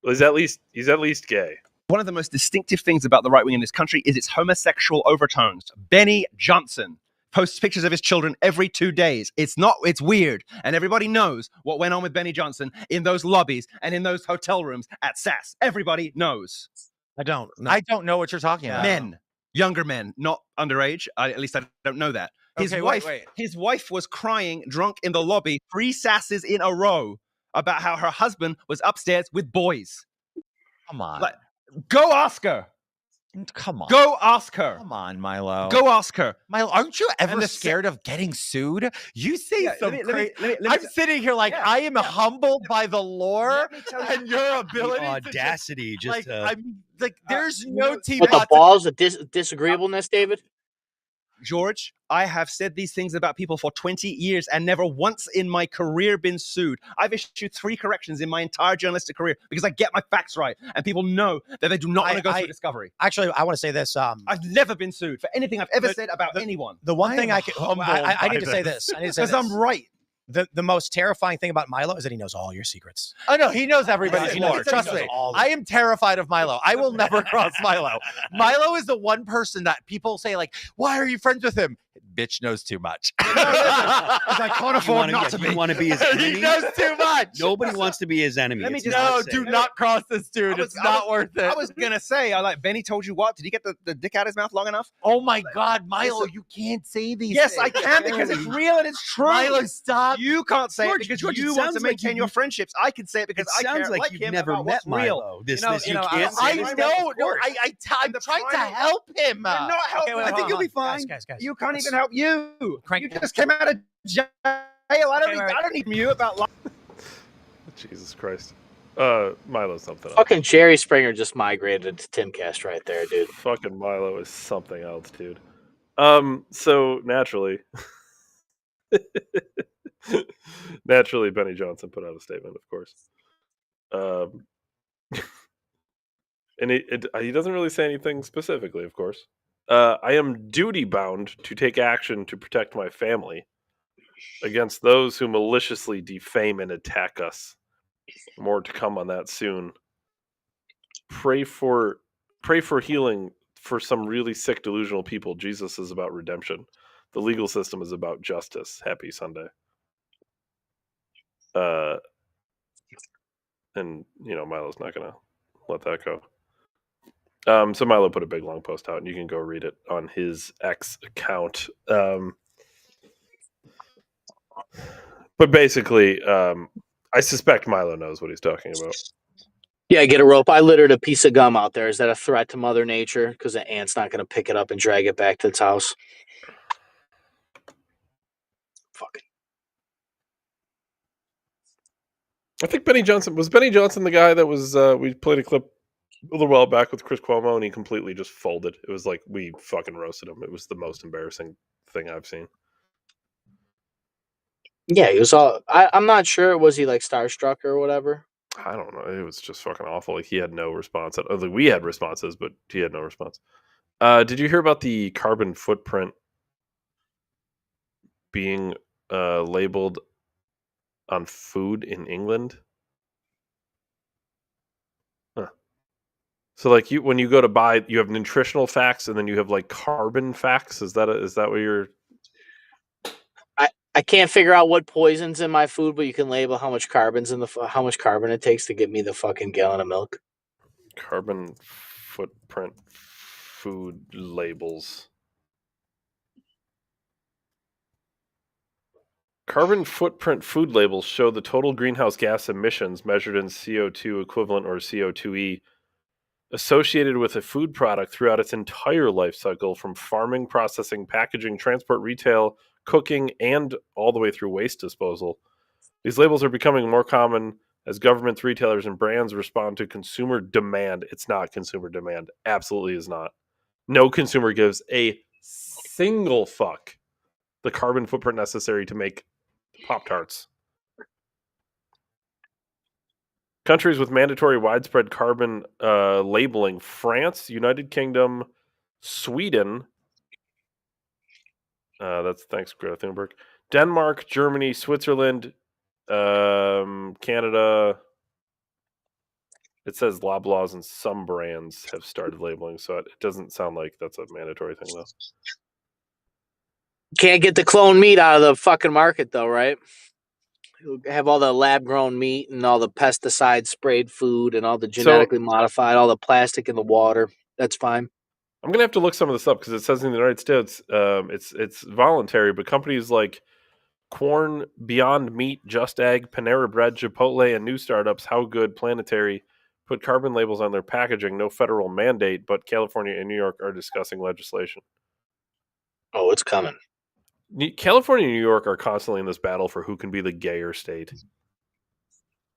at least gay. One of the most distinctive things about the right wing in this country is its homosexual overtones. Benny Johnson posts pictures of his children every 2 days. It's weird. And everybody knows what went on with Benny Johnson in those lobbies and in those hotel rooms at SAS. Everybody knows. I don't know. I don't know what you're talking about. Men, younger men, not underage. At least I don't know that. His wife was crying drunk in the lobby 3 SASs in a row about how her husband was upstairs with boys. Come on. Go ask her. Come on. Go ask her. Come on, Milo. Go ask her. Milo, aren't you ever scared of getting sued? You say I'm sitting here like I am humbled by the lore and your ability. The audacity, there's no team. With the balls of disagreeableness, David? George, I have said these things about people for 20 years and never once in my career been sued. I've issued 3 corrections in my entire journalistic career because I get my facts right. And people know that they do not want to go through discovery. Actually, I want to say this. I've never been sued for anything I've ever said about anyone. The one thing I need to say this. I need to say this. Because I'm right. The most terrifying thing about Milo is that he knows all your secrets. Oh no, he knows everybody's lore. Trust me. I am terrified of Milo. I will never cross Milo. Milo is the one person that people say, like, why are you friends with him? Bitch knows too much. I can't afford not to be. You want to be his enemy? He knows too much. Nobody wants to be his enemy. Do not cross this dude. It's not worth it. I was going to say, Benny told you what? Did he get the dick out of his mouth long enough? Oh my God, Milo, you can't say these Yes, things. I can because it's real and it's true. Milo, stop. You can't say it because you want to maintain your friendships. I can say it because I care like you've never met Milo. You can't say I know. No, I'm trying to help him. You're not helping. Okay, I think you'll be fine. Guys. You can't even help you. You just came out of jail. I don't need you about life. Jesus Christ. Milo's something else. Fucking Jerry Springer just migrated to Timcast right there, dude. Fucking Milo is something else, dude. So naturally, Benny Johnson put out a statement, of course. And he doesn't really say anything specifically, of course. I am duty bound to take action to protect my family against those who maliciously defame and attack us. More to come on that soon. Pray for healing for some really sick, delusional people. Jesus is about redemption. The legal system is about justice. Happy Sunday. And Milo's not gonna let that go. So Milo put a big long post out, and you can go read it on his X account. But basically, I suspect Milo knows what he's talking about. Yeah, get a rope. I littered a piece of gum out there. Is that a threat to Mother Nature? Because the ant's not going to pick it up and drag it back to its house. Fucking. I think Benny Johnson the guy that was we played a clip a little while back with Chris Cuomo, and he completely just folded. It was like we fucking roasted him. It was the most embarrassing thing I've seen. Yeah, he was all. I'm not sure. Was he like starstruck or whatever? I don't know. It was just fucking awful. Like he had no response. Like we had responses, but he had no response. Did you hear about the carbon footprint being labeled on food in England? Huh. So like when you go to buy, you have nutritional facts and then you have like carbon facts. Is that what you're? I can't figure out what poison's in my food, but you can label how much carbon's in how much carbon it takes to get me the fucking gallon of milk. Carbon footprint food labels. Carbon footprint food labels show the total greenhouse gas emissions measured in CO2 equivalent or CO2e associated with a food product throughout its entire life cycle, from farming, processing, packaging, transport, retail, cooking, and all the way through waste disposal. These labels are becoming more common as governments, retailers, and brands respond to consumer demand. It's not consumer demand. Absolutely is not. No consumer gives a single fuck the carbon footprint necessary to make Pop-Tarts. Countries with mandatory widespread carbon labeling: France, United Kingdom, Sweden. That's thanks, Greta Thunberg. Denmark, Germany, Switzerland, Canada. It says Loblaws and some brands have started labeling, so it doesn't sound like that's a mandatory thing, though. Can't get the clone meat out of the fucking market, though, right? Have all the lab-grown meat and all the pesticide-sprayed food and all the genetically modified, all the plastic in the water. That's fine. I'm gonna have to look some of this up because it says in the United States it's voluntary, but companies like Quorn, Beyond Meat, Just Egg, Panera Bread, Chipotle, and new startups How Good, Planetary put carbon labels on their packaging. No federal mandate, but California and New York are discussing legislation. Oh, it's coming. California and New York are constantly in this battle for who can be the gayer state.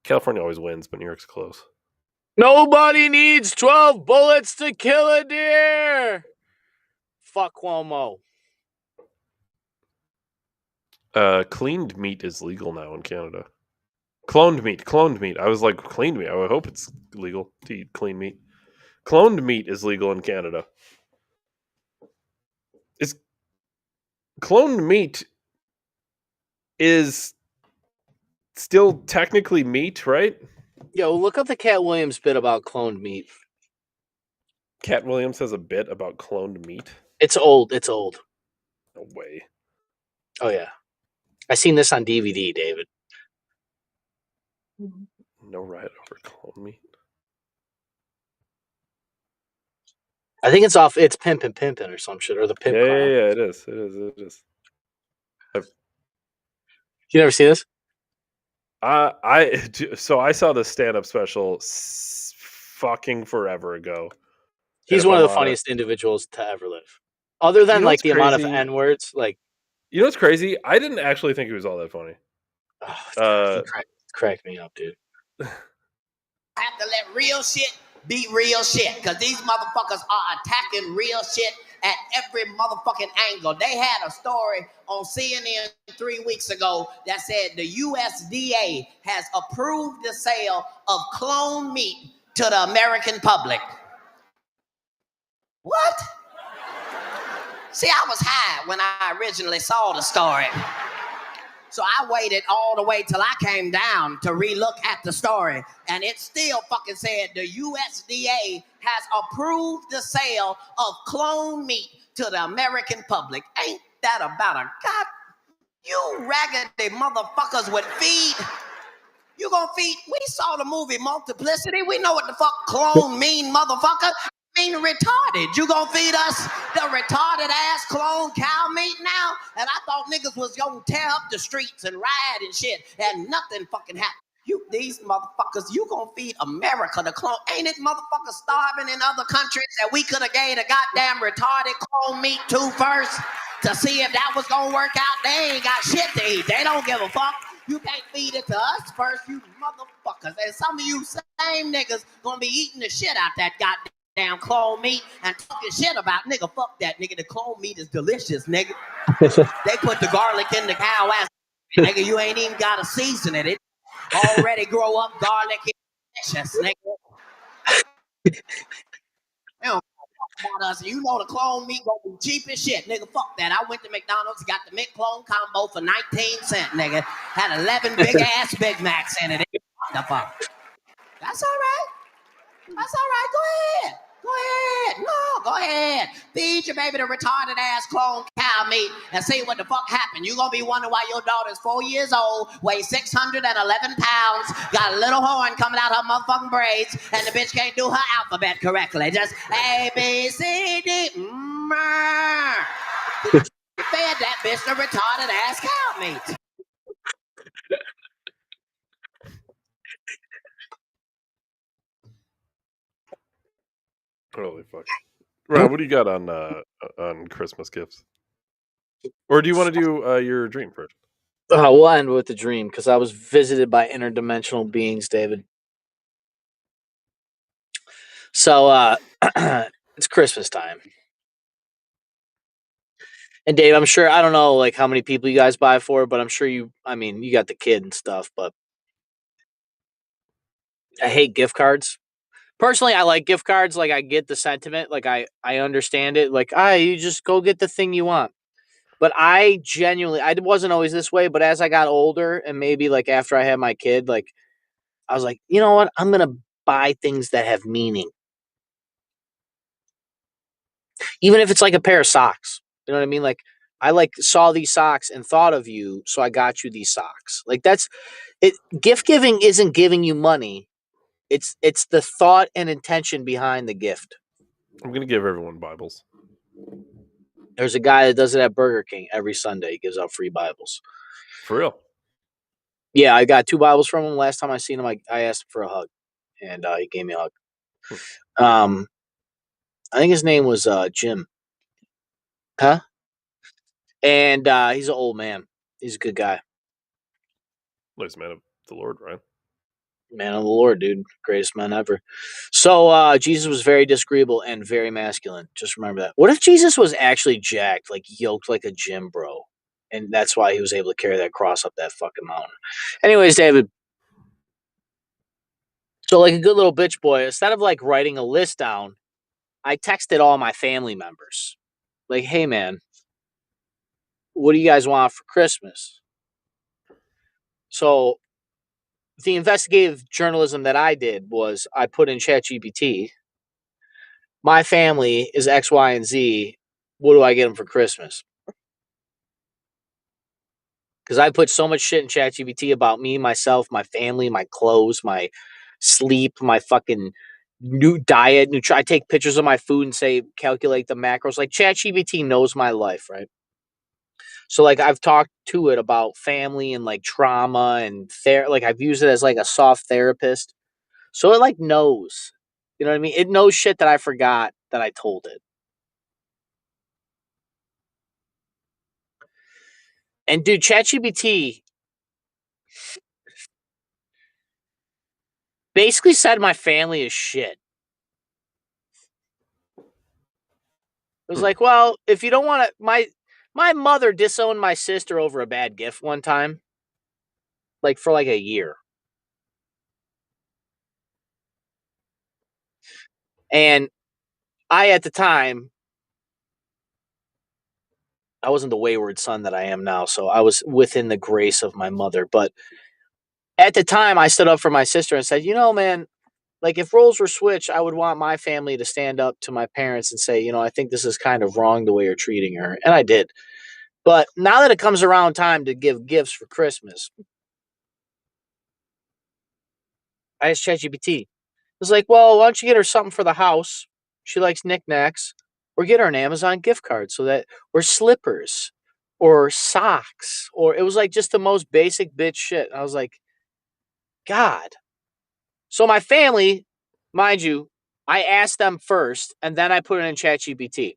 California always wins, but New York's close. Nobody needs 12 bullets to kill a deer. Fuck Cuomo. Cleaned meat is legal now in Canada. Cloned meat. I was like, cleaned meat. I hope it's legal to eat clean meat. Cloned meat is legal in Canada. Is cloned meat is still technically meat, right? Yo, look up the Cat Williams bit about cloned meat. Cat Williams has a bit about cloned meat. It's old. It's old. No way. Oh yeah, I seen this on DVD, David. No riot over cloned meat. I think it's off. It's Pimpin' or some shit, or the Pimp Yeah, Crown. it is. You never see this? So I saw the stand-up special fucking forever ago. He's one of the funniest individuals to ever live. Other than like the amount of N words, like you know what's crazy? I didn't actually think he was all that funny. He cracked me up, dude. I have to let real shit be real shit, because these motherfuckers are attacking real shit at every motherfucking angle. They had a story on CNN 3 weeks ago that said the USDA has approved the sale of clone meat to the American public. What? See, I was high when I originally saw the story. So I waited all the way till I came down to relook at the story, and it still fucking said the USDA has approved the sale of clone meat to the American public. Ain't that about a god? You raggedy motherfuckers would feed. You gonna feed? We saw the movie Multiplicity. We know what the fuck clone mean, motherfucker. Mean retarded. You gonna feed us the retarded ass clone cow meat now? And I thought niggas was gonna tear up the streets and riot and shit, and nothing fucking happened. These motherfuckers, you gonna feed America the clone? Ain't it motherfuckers starving in other countries that we could have gave a goddamn retarded clone meat to first to see if that was gonna work out? They ain't got shit to eat. They don't give a fuck. You can't feed it to us first, you motherfuckers. And some of you same niggas gonna be eating the shit out that goddamn clone meat and talking shit about, nigga, fuck that, nigga. The clone meat is delicious, nigga. They put the garlic in the cow ass, nigga. You ain't even gotta season it. It already grow up garlic is delicious, nigga. They don't talk about us. You know the clone meat gonna be cheap as shit, nigga. Fuck that. I went to McDonald's, got the McClone combo for 19 cents, nigga. Had 11 big ass Big Macs in it. What the fuck? That's all right. That's all right. Go ahead. Go ahead. No, go ahead. Feed your baby the retarded ass clone cow meat and see what the fuck happened. You're going to be wondering why your daughter's 4 years old, weighs 611 pounds, got a little horn coming out her motherfucking braids, and the bitch can't do her alphabet correctly. Just A, B, C, D. You fed that bitch the retarded ass cow meat. Holy fuck. Ryan, what do you got on Christmas gifts? Or do you want to do your dream first? We'll end with the dream, because I was visited by interdimensional beings, David. So it's Christmas time. And Dave, I'm sure, I don't know like how many people you guys buy for, but I'm sure you got the kid and stuff, but I hate gift cards. Personally, I like gift cards. Like, I get the sentiment. Like, I understand it. Like, you just go get the thing you want. But I wasn't always this way, but as I got older and maybe like after I had my kid, like I was like, you know what? I'm going to buy things that have meaning. Even if it's like a pair of socks. You know what I mean? Like, I saw these socks and thought of you, so I got you these socks. Like, that's it. Gift giving isn't giving you money. It's the thought and intention behind the gift. I'm going to give everyone Bibles. There's a guy that does it at Burger King every Sunday. He gives out free Bibles. For real? Yeah, I got 2 Bibles from him. Last time I seen him, I asked him for a hug, and he gave me a hug. I think his name was Jim. Huh? And he's an old man. He's a good guy. Nice man of the Lord, right? Man of the Lord, dude. Greatest man ever. So Jesus was very disagreeable and very masculine. Just remember that. What if Jesus was actually jacked, like yoked like a gym bro? And that's why he was able to carry that cross up that fucking mountain. Anyways, David. So like a good little bitch boy, instead of like writing a list down, I texted all my family members. Like, hey man, what do you guys want for Christmas? So the investigative journalism that I did was I put in ChatGPT, my family is X, Y, and Z. What do I get them for Christmas? Because I put so much shit in ChatGPT about me, myself, my family, my clothes, my sleep, my fucking new diet. I take pictures of my food and say, calculate the macros. Like ChatGPT knows my life, right? So like I've talked to it about family and like trauma and like I've used it as like a soft therapist. So it like knows. You know what I mean? It knows shit that I forgot that I told it. And dude, ChatGPT basically said my family is shit. It was like, well, if you don't want to, my mother disowned my sister over a bad gift one time, like for like a year. And I, at the time, I wasn't the wayward son that I am now, so I was within the grace of my mother. But at the time, I stood up for my sister and said, you know, man, like if roles were switched, I would want my family to stand up to my parents and say, you know, I think this is kind of wrong the way you're treating her. And I did. But now that it comes around time to give gifts for Christmas, I asked ChatGPT. It was like, well, why don't you get her something for the house? She likes knickknacks. Or get her an Amazon gift card or slippers or socks. Or it was like just the most basic bitch shit. I was like, God. So my family, mind you, I asked them first and then I put it in ChatGPT.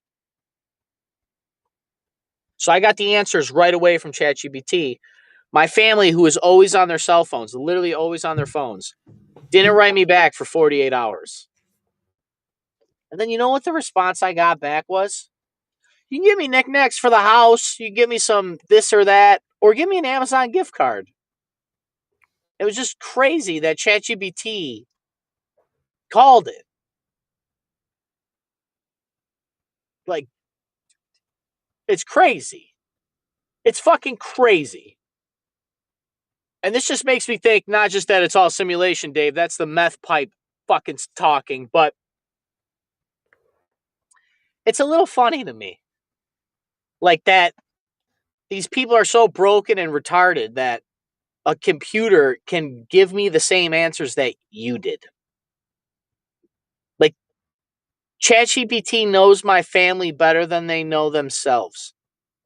So I got the answers right away from ChatGPT. My family, who is always on their cell phones, literally always on their phones, didn't write me back for 48 hours. And then you know what the response I got back was? You can give me knickknacks for the house. You can give me some this or that, or give me an Amazon gift card. It was just crazy that ChatGPT called it. Like, it's crazy. It's fucking crazy. And this just makes me think not just that it's all simulation, Dave. That's the meth pipe fucking talking, but it's a little funny to me. Like that these people are so broken and retarded that a computer can give me the same answers that you did. Like, ChatGPT knows my family better than they know themselves.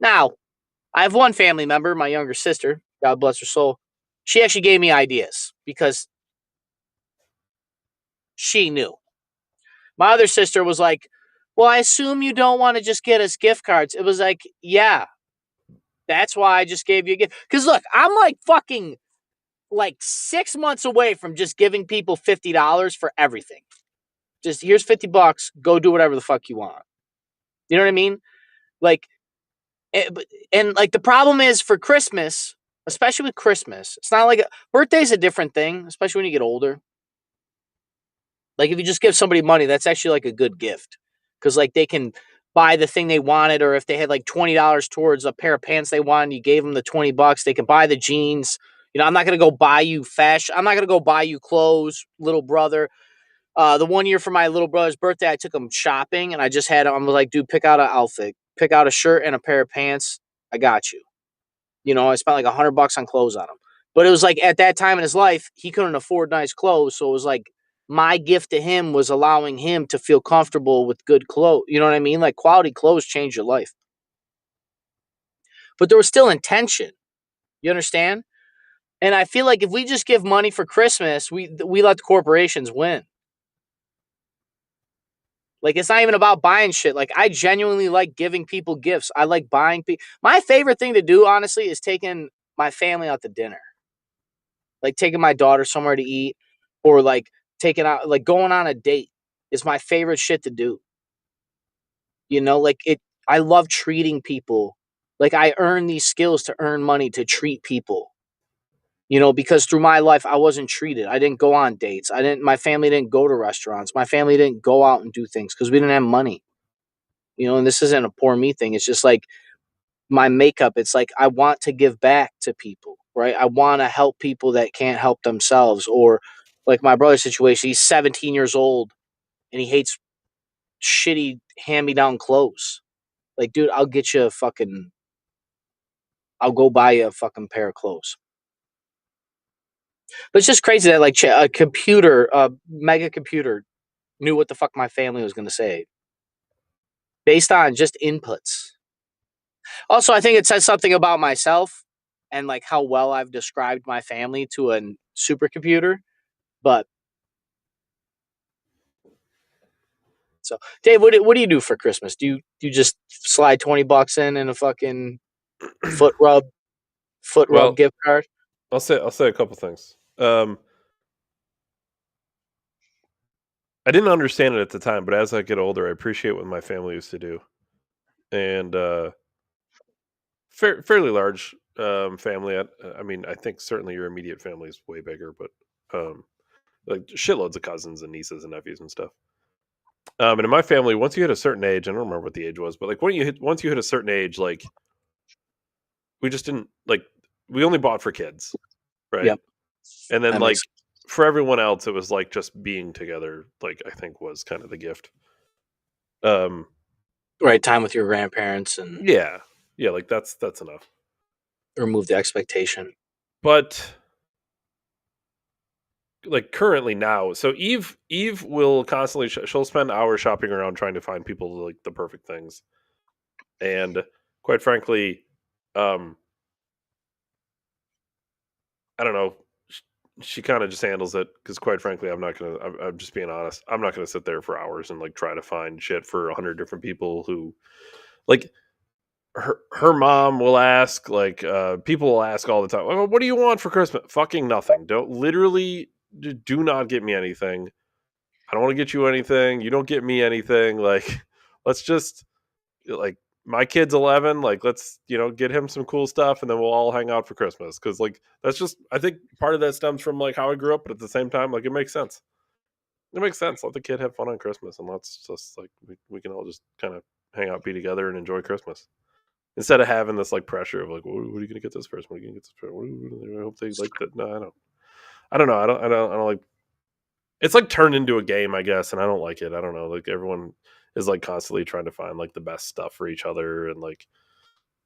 Now, I have one family member, my younger sister, God bless her soul. She actually gave me ideas because she knew. My other sister was like, well, I assume you don't want to just get us gift cards. It was like, yeah, that's why I just gave you a gift. Because look, I'm like fucking like 6 months away from just giving people $50 for everything. Just here's $50, go do whatever the fuck you want. You know what I mean? Like, and like the problem is for Christmas, especially with Christmas, it's not like birthday's a different thing, especially when you get older. Like if you just give somebody money, that's actually like a good gift because like they can buy the thing they wanted, or if they had like $20 towards a pair of pants they wanted, you gave them the $20, they can buy the jeans. You know, I'm not gonna go buy you fashion. I'm not gonna go buy you clothes, little brother. The one year for my little brother's birthday, I took him shopping and I just had him. I was like, dude, pick out an outfit, pick out a shirt and a pair of pants. I got you. You know, I spent like $100 on clothes on him. But it was like at that time in his life, he couldn't afford nice clothes. So it was like my gift to him was allowing him to feel comfortable with good clothes. You know what I mean? Like quality clothes change your life. But there was still intention. You understand? And I feel like if we just give money for Christmas, we let the corporations win. Like, it's not even about buying shit. Like, I genuinely like giving people gifts. I like buying people. My favorite thing to do, honestly, is taking my family out to dinner. Like, taking my daughter somewhere to eat or, like, taking out, like, going on a date is my favorite shit to do. You know, like, I love treating people Like, I earned these skills to earn money to treat people. Because through my life, I wasn't treated. I didn't go on dates. My family didn't go to restaurants. My family didn't go out and do things because we didn't have money. And this isn't a poor me thing. It's just like my makeup. It's like, I want to give back to people, right? I want to help people that can't help themselves. Or like my brother's situation, he's 17 years old and he hates shitty hand-me-down clothes. Like, dude, I'll go buy you a fucking pair of clothes. But it's just crazy that like a mega computer knew what the fuck my family was going to say based on just inputs. Also, I think it says something about myself and like how well I've described my family to a supercomputer. But so, Dave, what do you do for Christmas? Do you just slide $20 in a fucking foot rub Well, gift card? I'll say a couple things. I didn't understand it at the time, but as I get older, I appreciate what my family used to do. And fairly large family. I mean, I think certainly your immediate family is way bigger, but like shitloads of cousins and nieces and nephews and stuff. And in my family, once you hit a certain age, I don't remember what the age was, but like once you hit a certain age, like we just didn't like we only bought for kids, right? Yep. And then That like makes for everyone else, it was like just being together. Like I think was kind of the gift. right time with your grandparents and Yeah, like that's enough. remove the expectation. But like currently now, so Eve will constantly she'll spend hours shopping around trying to find people like the perfect things, and quite frankly, I don't know. She kind of just handles it because, quite frankly, I'm just being honest. I'm not gonna sit there for hours and like try to find shit for 100 different people who, like, her mom will ask, like, people will ask all the time, "Well, what do you want for Christmas?" Fucking nothing. Don't literally do not get me anything. I don't want to get you anything. You don't get me anything. Like, let's just like my kid's 11. Like, let's get him some cool stuff, and then we'll all hang out for Christmas. Because like that's just I think part of that stems from like how I grew up, but at the same time, like it makes sense. It makes sense. Let the kid have fun on Christmas, and let's just like we can all just kind of hang out, be together, and enjoy Christmas instead of having this like pressure of like, what are you gonna get this person? What are you gonna get this person? I hope they like that. No, I don't know. I don't like. It's like turned into a game, I guess, and I don't like it. I don't know. Like everyone is like constantly trying to find like the best stuff for each other, and like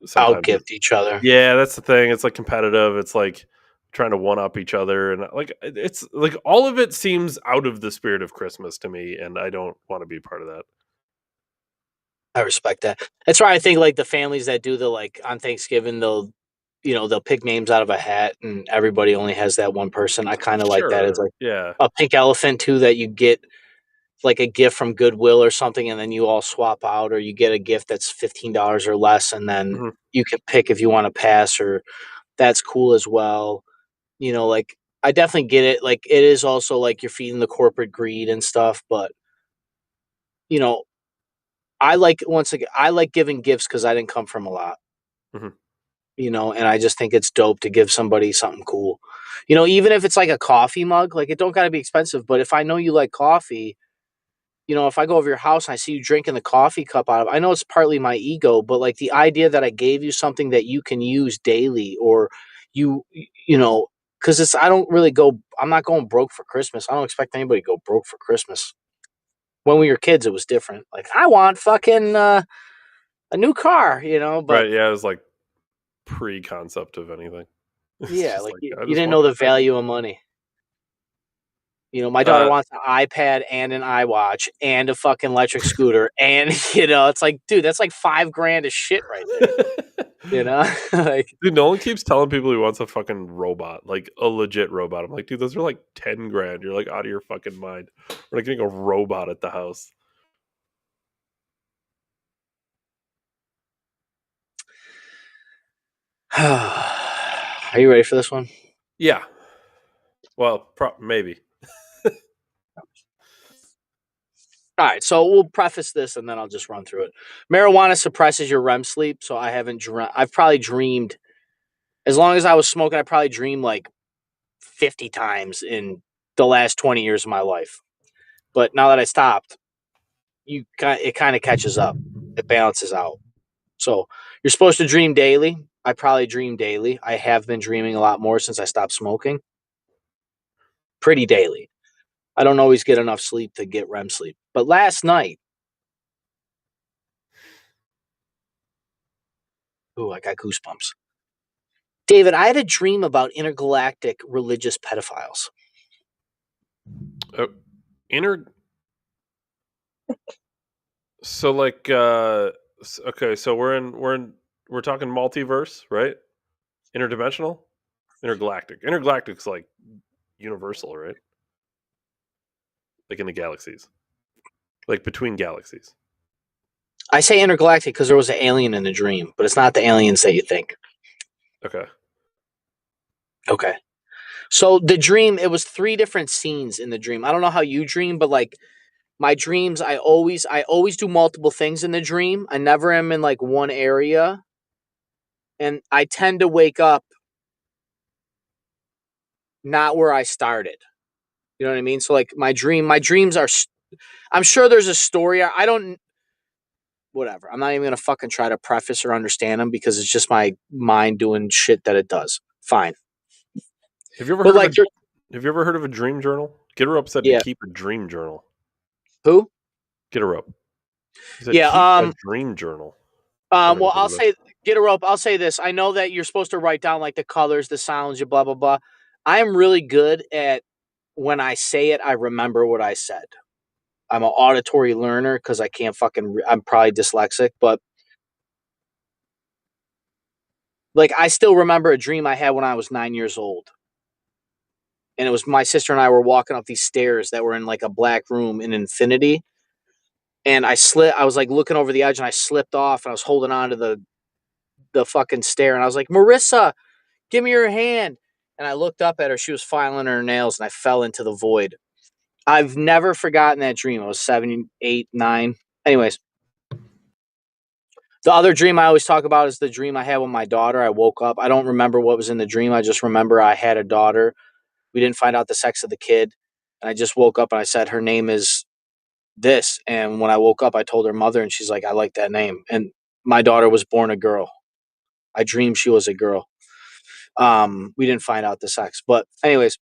sometimes Outgift each other. yeah, that's the thing. It's like competitive. It's like trying to one up each other, and like it's like all of it seems out of the spirit of Christmas to me, and I don't want to be part of that. I respect that. That's why I think like the families that do the like on Thanksgiving they'll pick names out of a hat and everybody only has that one person. I kind of like that. It's Sure. like Yeah. a pink elephant too that you get like a gift from Goodwill or something and then you all swap out or you get a gift that's $15 or less and then Mhm. you can pick if you want to pass or that's cool as well. Like I definitely get it. Like it is also like you're feeding the corporate greed and stuff, but you know, I like giving gifts because I didn't come from a lot, Mhm. and I just think it's dope to give somebody something cool. Even if it's like a coffee mug, like it don't gotta be expensive, but if I know you like coffee, if I go over your house and I see you drinking the coffee cup out of I know it's partly my ego, but like the idea that I gave you something that you can use daily or because I'm not going broke for Christmas. I don't expect anybody to go broke for Christmas. When we were kids, it was different. Like, I want fucking a new car, but Right. Yeah. It was like pre-concept of anything. It's yeah, just like like you, I you just didn't want know the that thing. value of money. My daughter wants an iPad and an iWatch and a fucking electric scooter, and it's like, dude, that's like $5,000 of shit right there. Like, Dude, Nolan keeps telling people he wants a fucking robot, like a legit robot. I'm like, dude, those are like 10 grand. You're like out of your fucking mind. We're like getting a robot at the house. are you ready for this one? Yeah. Well, maybe. All right, so we'll preface this and then I'll just run through it. Marijuana suppresses your REM sleep, so I've probably dreamed, as long as I was smoking, I probably dreamed like 50 times in the last 20 years of my life. But now that I stopped, it kind of catches up. It balances out. So you're supposed to dream daily. I probably dream daily. I have been dreaming a lot more since I stopped smoking. Pretty daily. I don't always get enough sleep to get REM sleep. But last night, ooh, I got goosebumps. David, I had a dream about intergalactic religious pedophiles. Oh, inner. So like, okay, so we're talking multiverse, right? Interdimensional, intergalactic. Intergalactic's like universal, right? Like in the galaxies, like between galaxies. I say intergalactic because there was an alien in the dream, but it's not the aliens that you think. Okay. Okay. So the dream, it was 3 different scenes in the dream. I don't know how you dream, but like my dreams, I always do multiple things in the dream. I never am in like one area. And I tend to wake up not where I started. You know what I mean? So like my dreams are, I'm sure there's a story. I don't, whatever. I'm not even going to fucking try to preface or understand them because it's just my mind doing shit that it does. Fine. Have you ever But heard like, of Have you ever heard of a dream journal? Get her up said to yeah. keep a dream journal. Who? Get her up. He said Yeah. keep a dream journal. Never Well, heard I'll of this. say, get a rope. I'll say this. I know that you're supposed to write down like the colors, the sounds, you blah, blah, blah. I am really good at when I say it, I remember what I said. I'm an auditory learner because I can't fucking, I'm probably dyslexic, but like I still remember a dream I had when I was 9 years old. And it was my sister and I were walking up these stairs that were in like a black room in infinity. And I was like looking over the edge and I slipped off and I was holding on to the fucking stair. And I was like, Marissa, give me your hand. And I looked up at her. She was filing her nails and I fell into the void. I've never forgotten that dream. I was 7, 8, 9. Anyways, the other dream I always talk about is the dream I had with my daughter. I woke up. I don't remember what was in the dream. I just remember I had a daughter. We didn't find out the sex of the kid. And I just woke up and I said, her name is this. And when I woke up, I told her mother and she's like, I like that name. And my daughter was born a girl. I dreamed she was a girl. We didn't find out the sex. But anyways,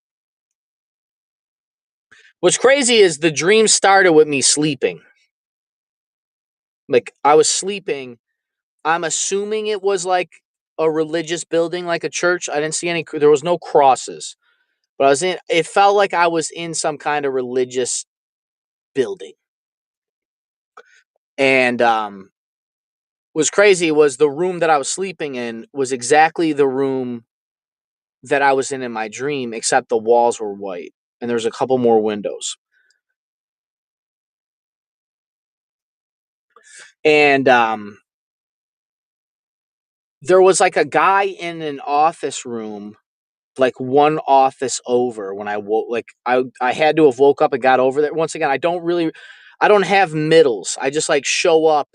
what's crazy is the dream started with me sleeping. Like I was sleeping. I'm assuming it was like a religious building, like a church. I didn't see there was no crosses, but it felt like I was in some kind of religious building. And what's crazy was the room that I was sleeping in was exactly the room that I was in my dream, except the walls were white and there's a couple more windows. And there was like a guy in an office room, like one office over when I woke. Like I had to have woke up and got over there. Once again, I don't have middles. I just like show up.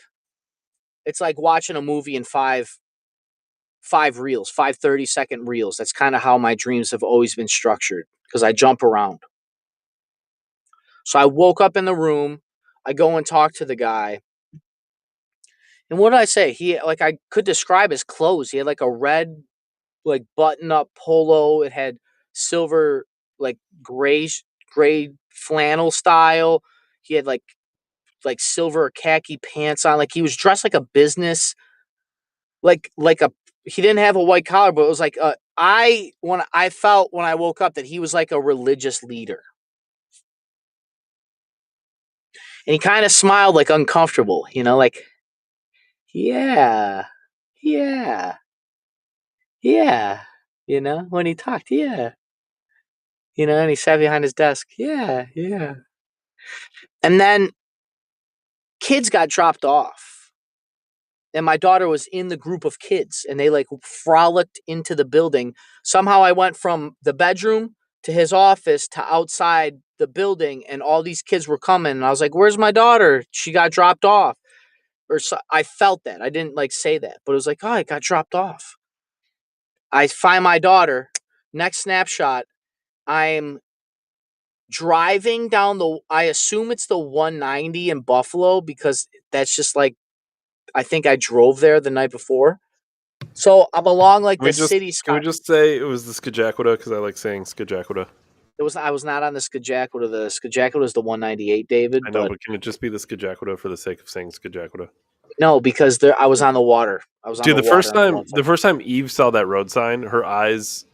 It's like watching a movie in five reels, 5 30-second reels. That's kind of how my dreams have always been structured because I jump around. So I woke up in the room. I go and talk to the guy. And what did I say? I could describe his clothes. He had like a red, like button up polo. It had silver, like gray flannel style. He had like silver khaki pants on. Like he was dressed like a business, he didn't have a white collar, but it was like I felt when I woke up that he was like a religious leader. And he kind of smiled like uncomfortable, like, yeah, yeah, yeah, when he talked, yeah, and he sat behind his desk, yeah, yeah. And then kids got dropped off. And my daughter was in the group of kids and they like frolicked into the building. Somehow I went from the bedroom to his office to outside the building, and all these kids were coming. And I was like, "Where's my daughter? She got dropped off." Or so, I felt that. I didn't like say that, but it was like, "Oh, I got dropped off." I find my daughter. Next snapshot, I'm driving down I assume it's the 190 in Buffalo, because that's just like, I think I drove there the night before. So I'm along like the city. Can we just say it was the Skajakwada, because I like saying Skajakwada? I was not on the Skajakwada. The Skajakwada is the 198, David. I know, but can it just be the Skajakwada for the sake of saying Skajakwada? No, because I was on the water. I was on Dude, the water on one side. the first time Eve saw that road sign, her eyes.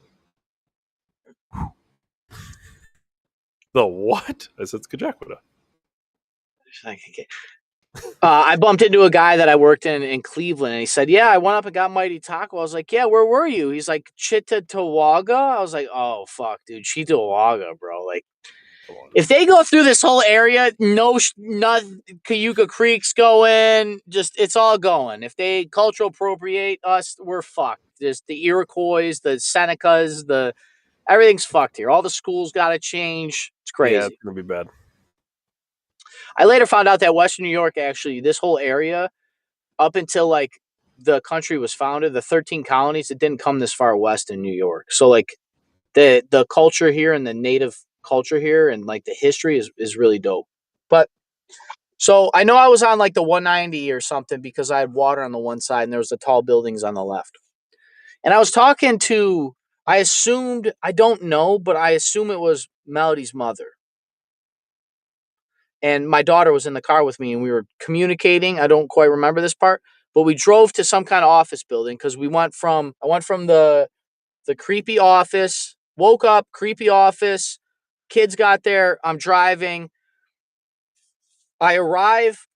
The what? I said Skajakwada. I bumped into a guy that I worked in Cleveland, and he said, "Yeah, I went up and got Mighty Taco." I was like, "Yeah, where were you?" He's like, "Chittatowaga." I was like, "Oh fuck, dude, Chittatowaga, bro." Like, if they go through this whole area, nothing, Cayuga Creek's going, just it's all going. If they cultural appropriate us, we're fucked. There's the Iroquois, the Senecas, everything's fucked here. All the schools got to change. It's crazy. Yeah, it's gonna be bad. I later found out that Western New York, actually, this whole area, up until like the country was founded, the 13 colonies, it didn't come this far west in New York. So like the culture here and the native culture here and like the history is really dope. But so I know I was on like the 190 or something because I had water on the one side and there was the tall buildings on the left. And I was talking to, I assumed, I don't know, but I assume it was Melody's mother. And my daughter was in the car with me and we were communicating. I don't quite remember this part, but we drove to some kind of office building because I went from the creepy office, woke up, creepy office, kids got there, I'm driving. I arrive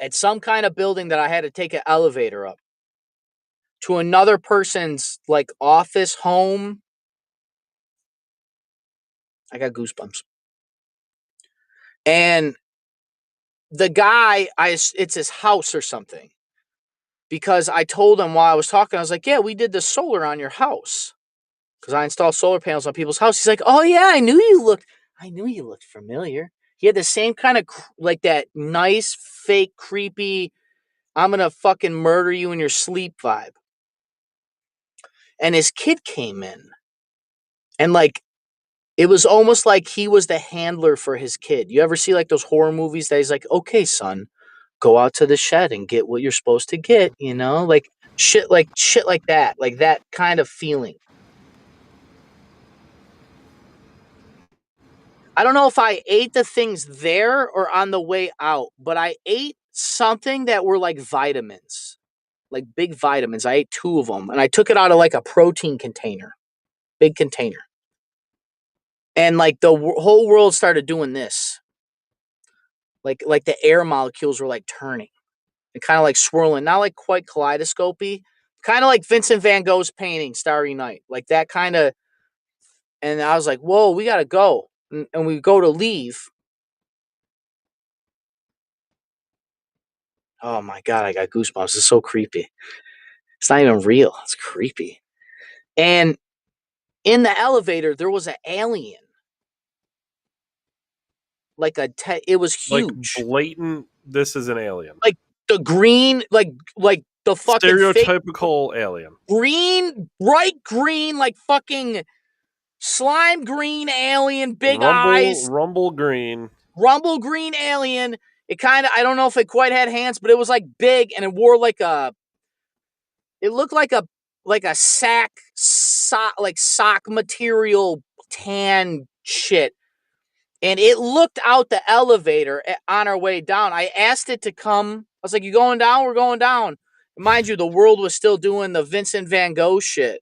at some kind of building that I had to take an elevator up to another person's like office, home. I got goosebumps. And the guy, it's his house or something. Because I told him while I was talking, I was like, "Yeah, we did the solar on your house." Because I installed solar panels on people's house. He's like, "Oh yeah, I knew you looked familiar." He had the same kind of like that nice, fake, creepy, "I'm gonna fucking murder you in your sleep" vibe. And his kid came in. And like, it was almost like he was the handler for his kid. You ever see like those horror movies that he's like, "Okay, son, go out to the shed and get what you're supposed to get," you know? Like shit like that. Like that kind of feeling. I don't know if I ate the things there or on the way out, but I ate something that were like vitamins, like big vitamins. I ate 2 of them and I took it out of like a protein container, big container. And like the whole world started doing this. Like the air molecules were like turning and kind of like swirling, not like quite kaleidoscopy, kind of like Vincent van Gogh's painting, Starry Night, like that kind of. And I was like, "Whoa, we got to go." And we go to leave. Oh my God, I got goosebumps. It's so creepy. It's not even real. It's creepy. And in the elevator, there was an alien. Like it was huge. Like blatant, this is an alien. Like the green, like the fucking stereotypical alien. Green, bright green, like fucking slime green alien, big eyes. Rumble green Alien. It kind of, I don't know if it quite had hands, but it was like big and it wore like it looked like a sock material tan shit. And it looked out the elevator on our way down. I asked it to come. I was like, "You going down? We're going down." Mind you, the world was still doing the Vincent van Gogh shit.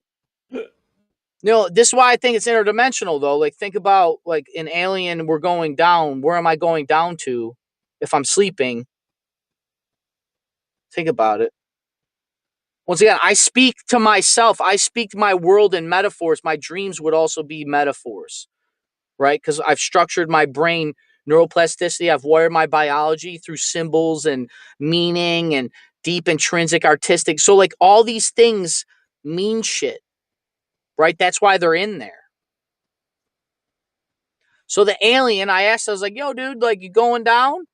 This is why I think it's interdimensional, though. Like, think about, like, an alien, we're going down. Where am I going down to if I'm sleeping? Think about it. Once again, I speak to myself. I speak to my world in metaphors. My dreams would also be metaphors. Right? Because I've structured my brain, neuroplasticity. I've wired my biology through symbols and meaning and deep intrinsic artistic. So like all these things mean shit, right? That's why they're in there. So the alien, I asked, I was like, yo, dude, like, you going down?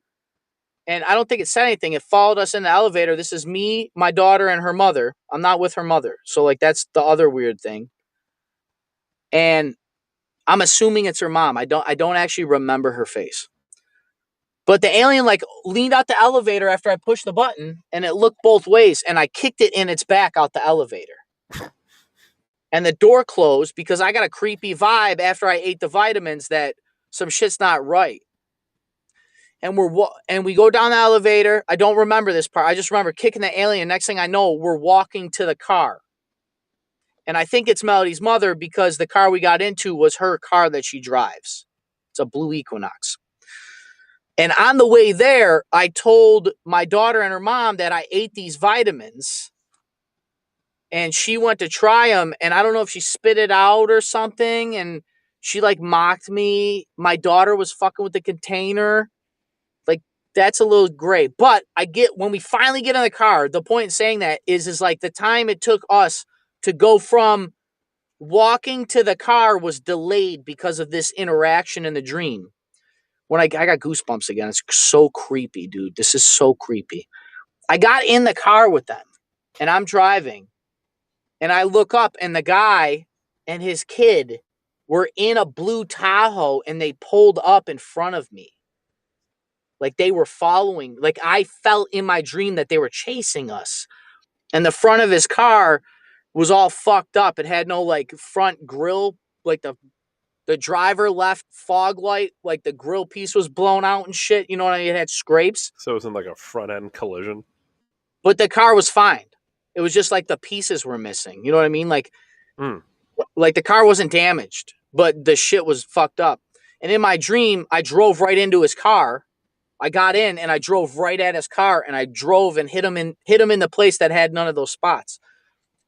And I don't think it said anything. It followed us in the elevator. This is me, my daughter, and her mother. I'm not with her mother. So, like, that's the other weird thing. And I'm assuming it's her mom. I don't actually remember her face. But the alien, like, leaned out the elevator after I pushed the button, and it looked both ways, and I kicked it in its back out the elevator. And the door closed because I got a creepy vibe after I ate the vitamins that some shit's not right. And we go down the elevator. I don't remember this part. I just remember kicking the alien. Next thing I know, we're walking to the car. And I think it's Melody's mother because the car we got into was her car that she drives. It's a blue Equinox. And on the way there, I told my daughter and her mom that I ate these vitamins. And she went to try them. And I don't know if she spit it out or something. And she, like, mocked me. My daughter was fucking with the container. Like, that's a little gray. But when we finally get in the car, the point in saying that is like the time it took us to go from walking to the car was delayed because of this interaction in the dream. When I got goosebumps again. It's so creepy, dude. This is so creepy. I got in the car with them, and I'm driving, and I look up, and the guy and his kid were in a blue Tahoe, and they pulled up in front of me. Like, they were following. Like, I felt in my dream that they were chasing us. And the front of his car was all fucked up. It had no, like, front grill, like the driver left fog light, like the grill piece was blown out and shit. You know what I mean? It had scrapes. So it wasn't like a front end collision. But the car was fine. It was just like the pieces were missing. You know what I mean? Like, like the car wasn't damaged, but the shit was fucked up. And in my dream, I drove right into his car. I got in and I drove right at his car, and I drove and hit him in the place that had none of those spots.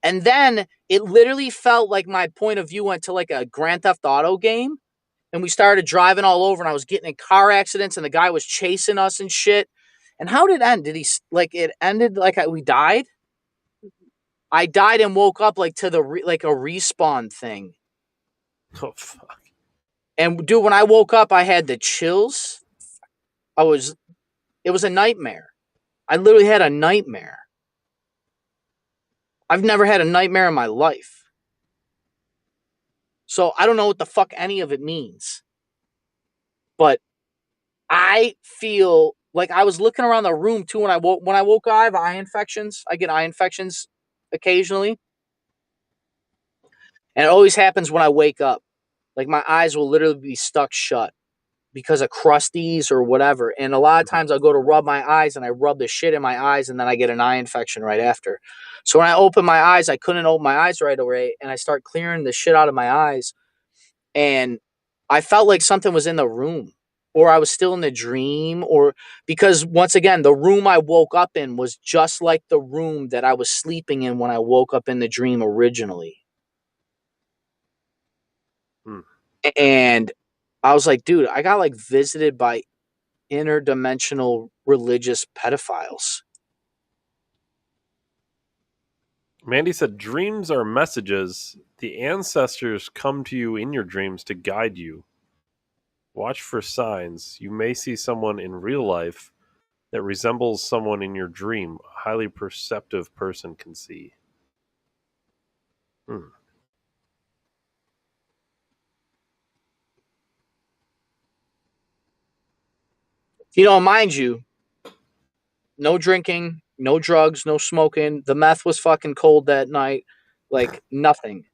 And then it literally felt like my point of view went to like a Grand Theft Auto game. And we started driving all over, and I was getting in car accidents, and the guy was chasing us and shit. And how did it end? It ended like we died? I died and woke up like to like a respawn thing. Oh, fuck. And dude, when I woke up, I had the chills. It was a nightmare. I literally had a nightmare. I've never had a nightmare in my life. So I don't know what the fuck any of it means. But I feel like I was looking around the room too when I woke. When I woke up, I have eye infections. I get eye infections occasionally. And it always happens when I wake up. Like, my eyes will literally be stuck shut because of crusties or whatever. And a lot of times I'll go to rub my eyes, and I rub the shit in my eyes, and then I get an eye infection right after. So when I open my eyes, I couldn't open my eyes right away, and I start clearing the shit out of my eyes. And I felt like something was in the room, or I was still in the dream, or because once again, the room I woke up in was just like the room that I was sleeping in when I woke up in the dream originally. And I was like, dude, I got like visited by interdimensional religious pedophiles. Mandy said, dreams are messages. The ancestors come to you in your dreams to guide you. Watch for signs. You may see someone in real life that resembles someone in your dream. A highly perceptive person can see. You know, mind you, no drinking, no drugs, no smoking. The meth was fucking cold that night. Like, nothing.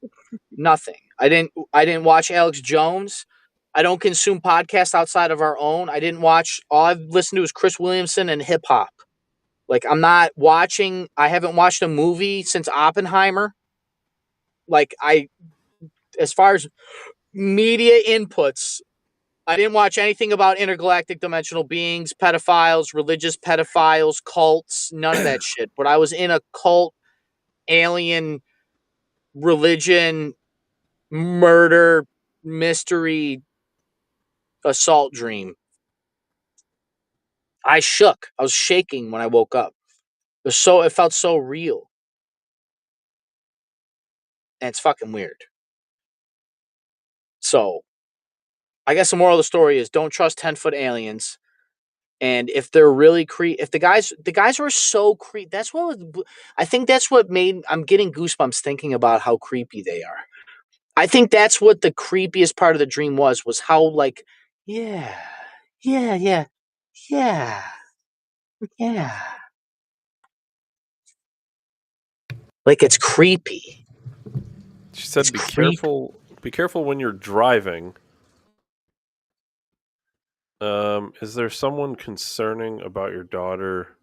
I didn't watch Alex Jones. I don't consume podcasts outside of our own. All I've listened to is Chris Williamson and hip hop. Like, I haven't watched a movie since Oppenheimer. Like, as far as media inputs, I didn't watch anything about intergalactic dimensional beings, pedophiles, religious pedophiles, cults, none of that shit. But I was in a cult, alien, religion, murder, mystery, assault dream. I shook. I was shaking when I woke up. It felt so real. And it's fucking weird. So I guess the moral of the story is don't trust 10-foot aliens. And if they're really if the guys were so creepy, I think that's what I'm getting goosebumps thinking about how creepy they are. I think that's what the creepiest part of the dream was how like, yeah, yeah, yeah, yeah, yeah. Like it's creepy. She said, "Be careful. Be careful when you're driving." Is there someone concerning about your daughter?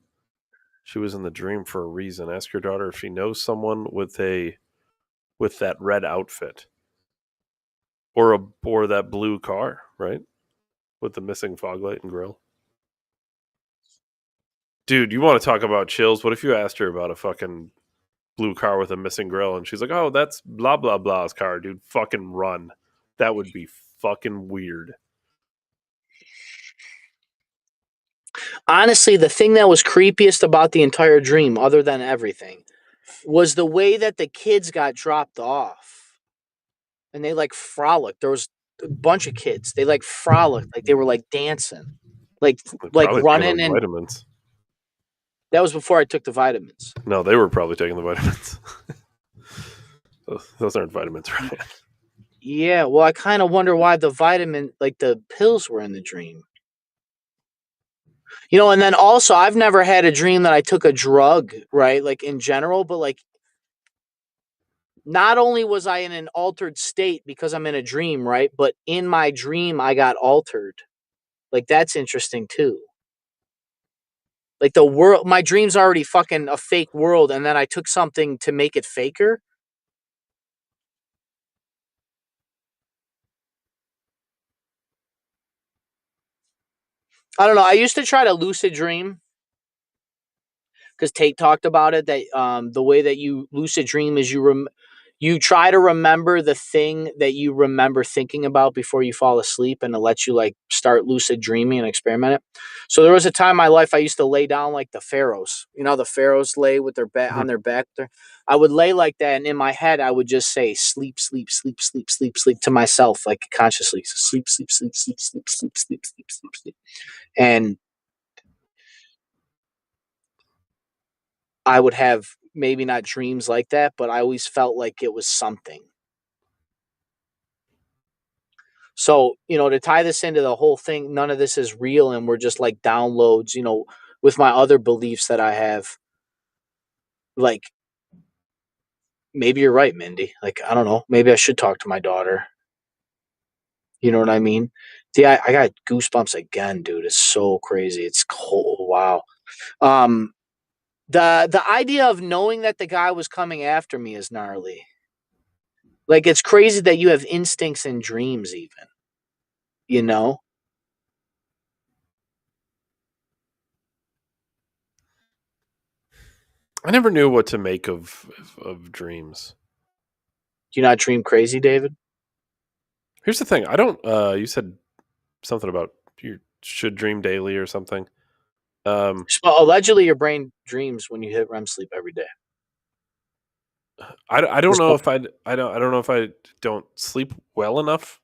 She was in the dream for a reason. Ask your daughter if she knows someone with that red outfit, or that blue car, right, with the missing fog light and grill. Dude, you want to talk about chills? What if you asked her about a fucking blue car with a missing grill, and she's like, "Oh, that's blah blah blah's car, dude. Fucking run." That would be fucking weird. Honestly, the thing that was creepiest about the entire dream, other than everything, was the way that the kids got dropped off. And they like frolicked. There was a bunch of kids. They like frolicked, like they were like dancing. Like Probably running, taking and vitamins. that was before I took the vitamins. No, they were probably taking the vitamins. Those aren't vitamins, right? Yeah, well, I kind of wonder why the pills were in the dream. And then also, I've never had a dream that I took a drug, right? Like in general, but like, not only was I in an altered state because I'm in a dream, right? But in my dream, I got altered. Like, that's interesting too. Like the world, my dream's already fucking a fake world, and then I took something to make it faker. I don't know. I used to try to lucid dream because Tate talked about it. That the way that you lucid dream is you try to remember the thing that you remember thinking about before you fall asleep, and it lets you like start lucid dreaming and experiment it. So there was a time in my life I used to lay down like the pharaohs. The pharaohs lay with their back on their back. I would lay like that, and in my head I would just say sleep, sleep, sleep, sleep, sleep, sleep to myself, like consciously, sleep, sleep, sleep, sleep, sleep, sleep, sleep, sleep, sleep, sleep, and I would have maybe not dreams like that, but I always felt like it was something. So, to tie this into the whole thing, none of this is real, and we're just like downloads, with my other beliefs that I have. Like, maybe you're right, Mindy. Like, I don't know. Maybe I should talk to my daughter. You know what I mean? Yeah, I got goosebumps again, dude. It's so crazy. It's cold. Wow. Um, the idea of knowing that the guy was coming after me is gnarly. Like, it's crazy that you have instincts and dreams, even. You know? I never knew what to make of dreams. Do you not dream crazy, David? Here's the thing. I don't. You said something about you should dream daily or something. Well, allegedly, your brain dreams when you hit REM sleep every day. I don't know if I don't know if I don't sleep well enough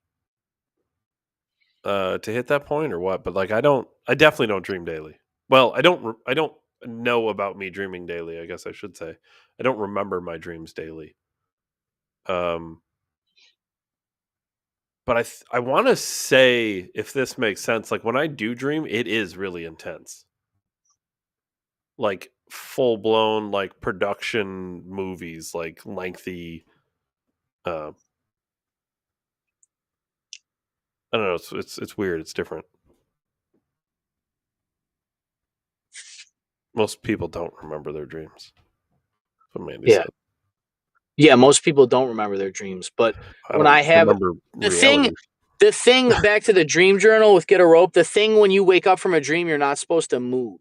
to hit that point or what. But like I definitely don't dream daily. Well, I don't know about me dreaming daily. I guess I should say I don't remember my dreams daily. But I want to say, if this makes sense, like when I do dream, it is really intense. Like full blown, like production movies, like lengthy. I don't know. It's weird. It's different. Most people don't remember their dreams. That's what Mandy said. Yeah, most people don't remember their dreams, but when I have the thing back to the dream journal with Get a Rope, the thing when you wake up from a dream, you're not supposed to move.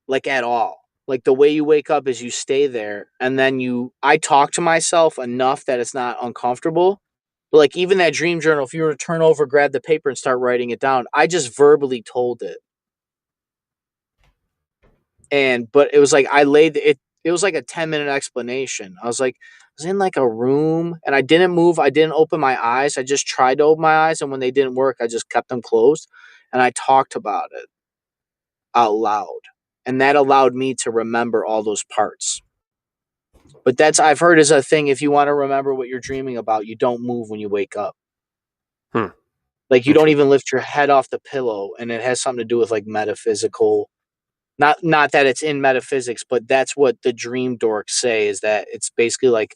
Like at all. Like the way you wake up is you stay there, and then I talk to myself enough that it's not uncomfortable. But like even that dream journal, if you were to turn over, grab the paper and start writing it down, I just verbally told it. But it was like it was like a 10-minute explanation. I was like, was in like a room and I didn't move. I didn't open my eyes. I just tried to open my eyes. And when they didn't work, I just kept them closed. And I talked about it out loud. And that allowed me to remember all those parts. But that's, I've heard, is a thing. If you want to remember what you're dreaming about, you don't move when you wake up. Like you don't even lift your head off the pillow. And it has something to do with like metaphysical. Not that it's in metaphysics, but that's what the dream dorks say, is that it's basically like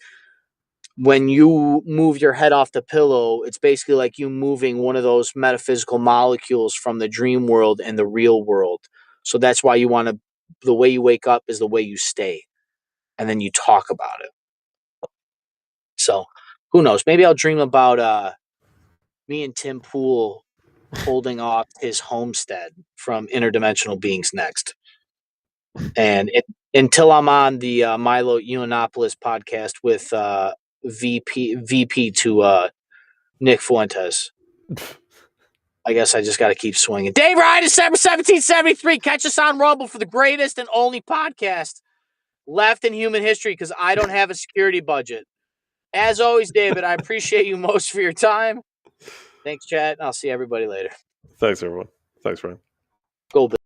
when you move your head off the pillow, it's basically like you moving one of those metaphysical molecules from the dream world and the real world. So that's why you want to, the way you wake up is the way you stay. And then you talk about it. So who knows? Maybe I'll dream about me and Tim Pool holding off his homestead from interdimensional beings next. And until I'm on the Milo Yiannopoulos podcast with VP to Nick Fuentes, I guess I just got to keep swinging. Dave Ryan, December 1773. Catch us on Rumble for the greatest and only podcast left in human history, because I don't have a security budget. As always, David, I appreciate you most for your time. Thanks, chat. I'll see everybody later. Thanks, everyone. Thanks, Ryan. Go Bills.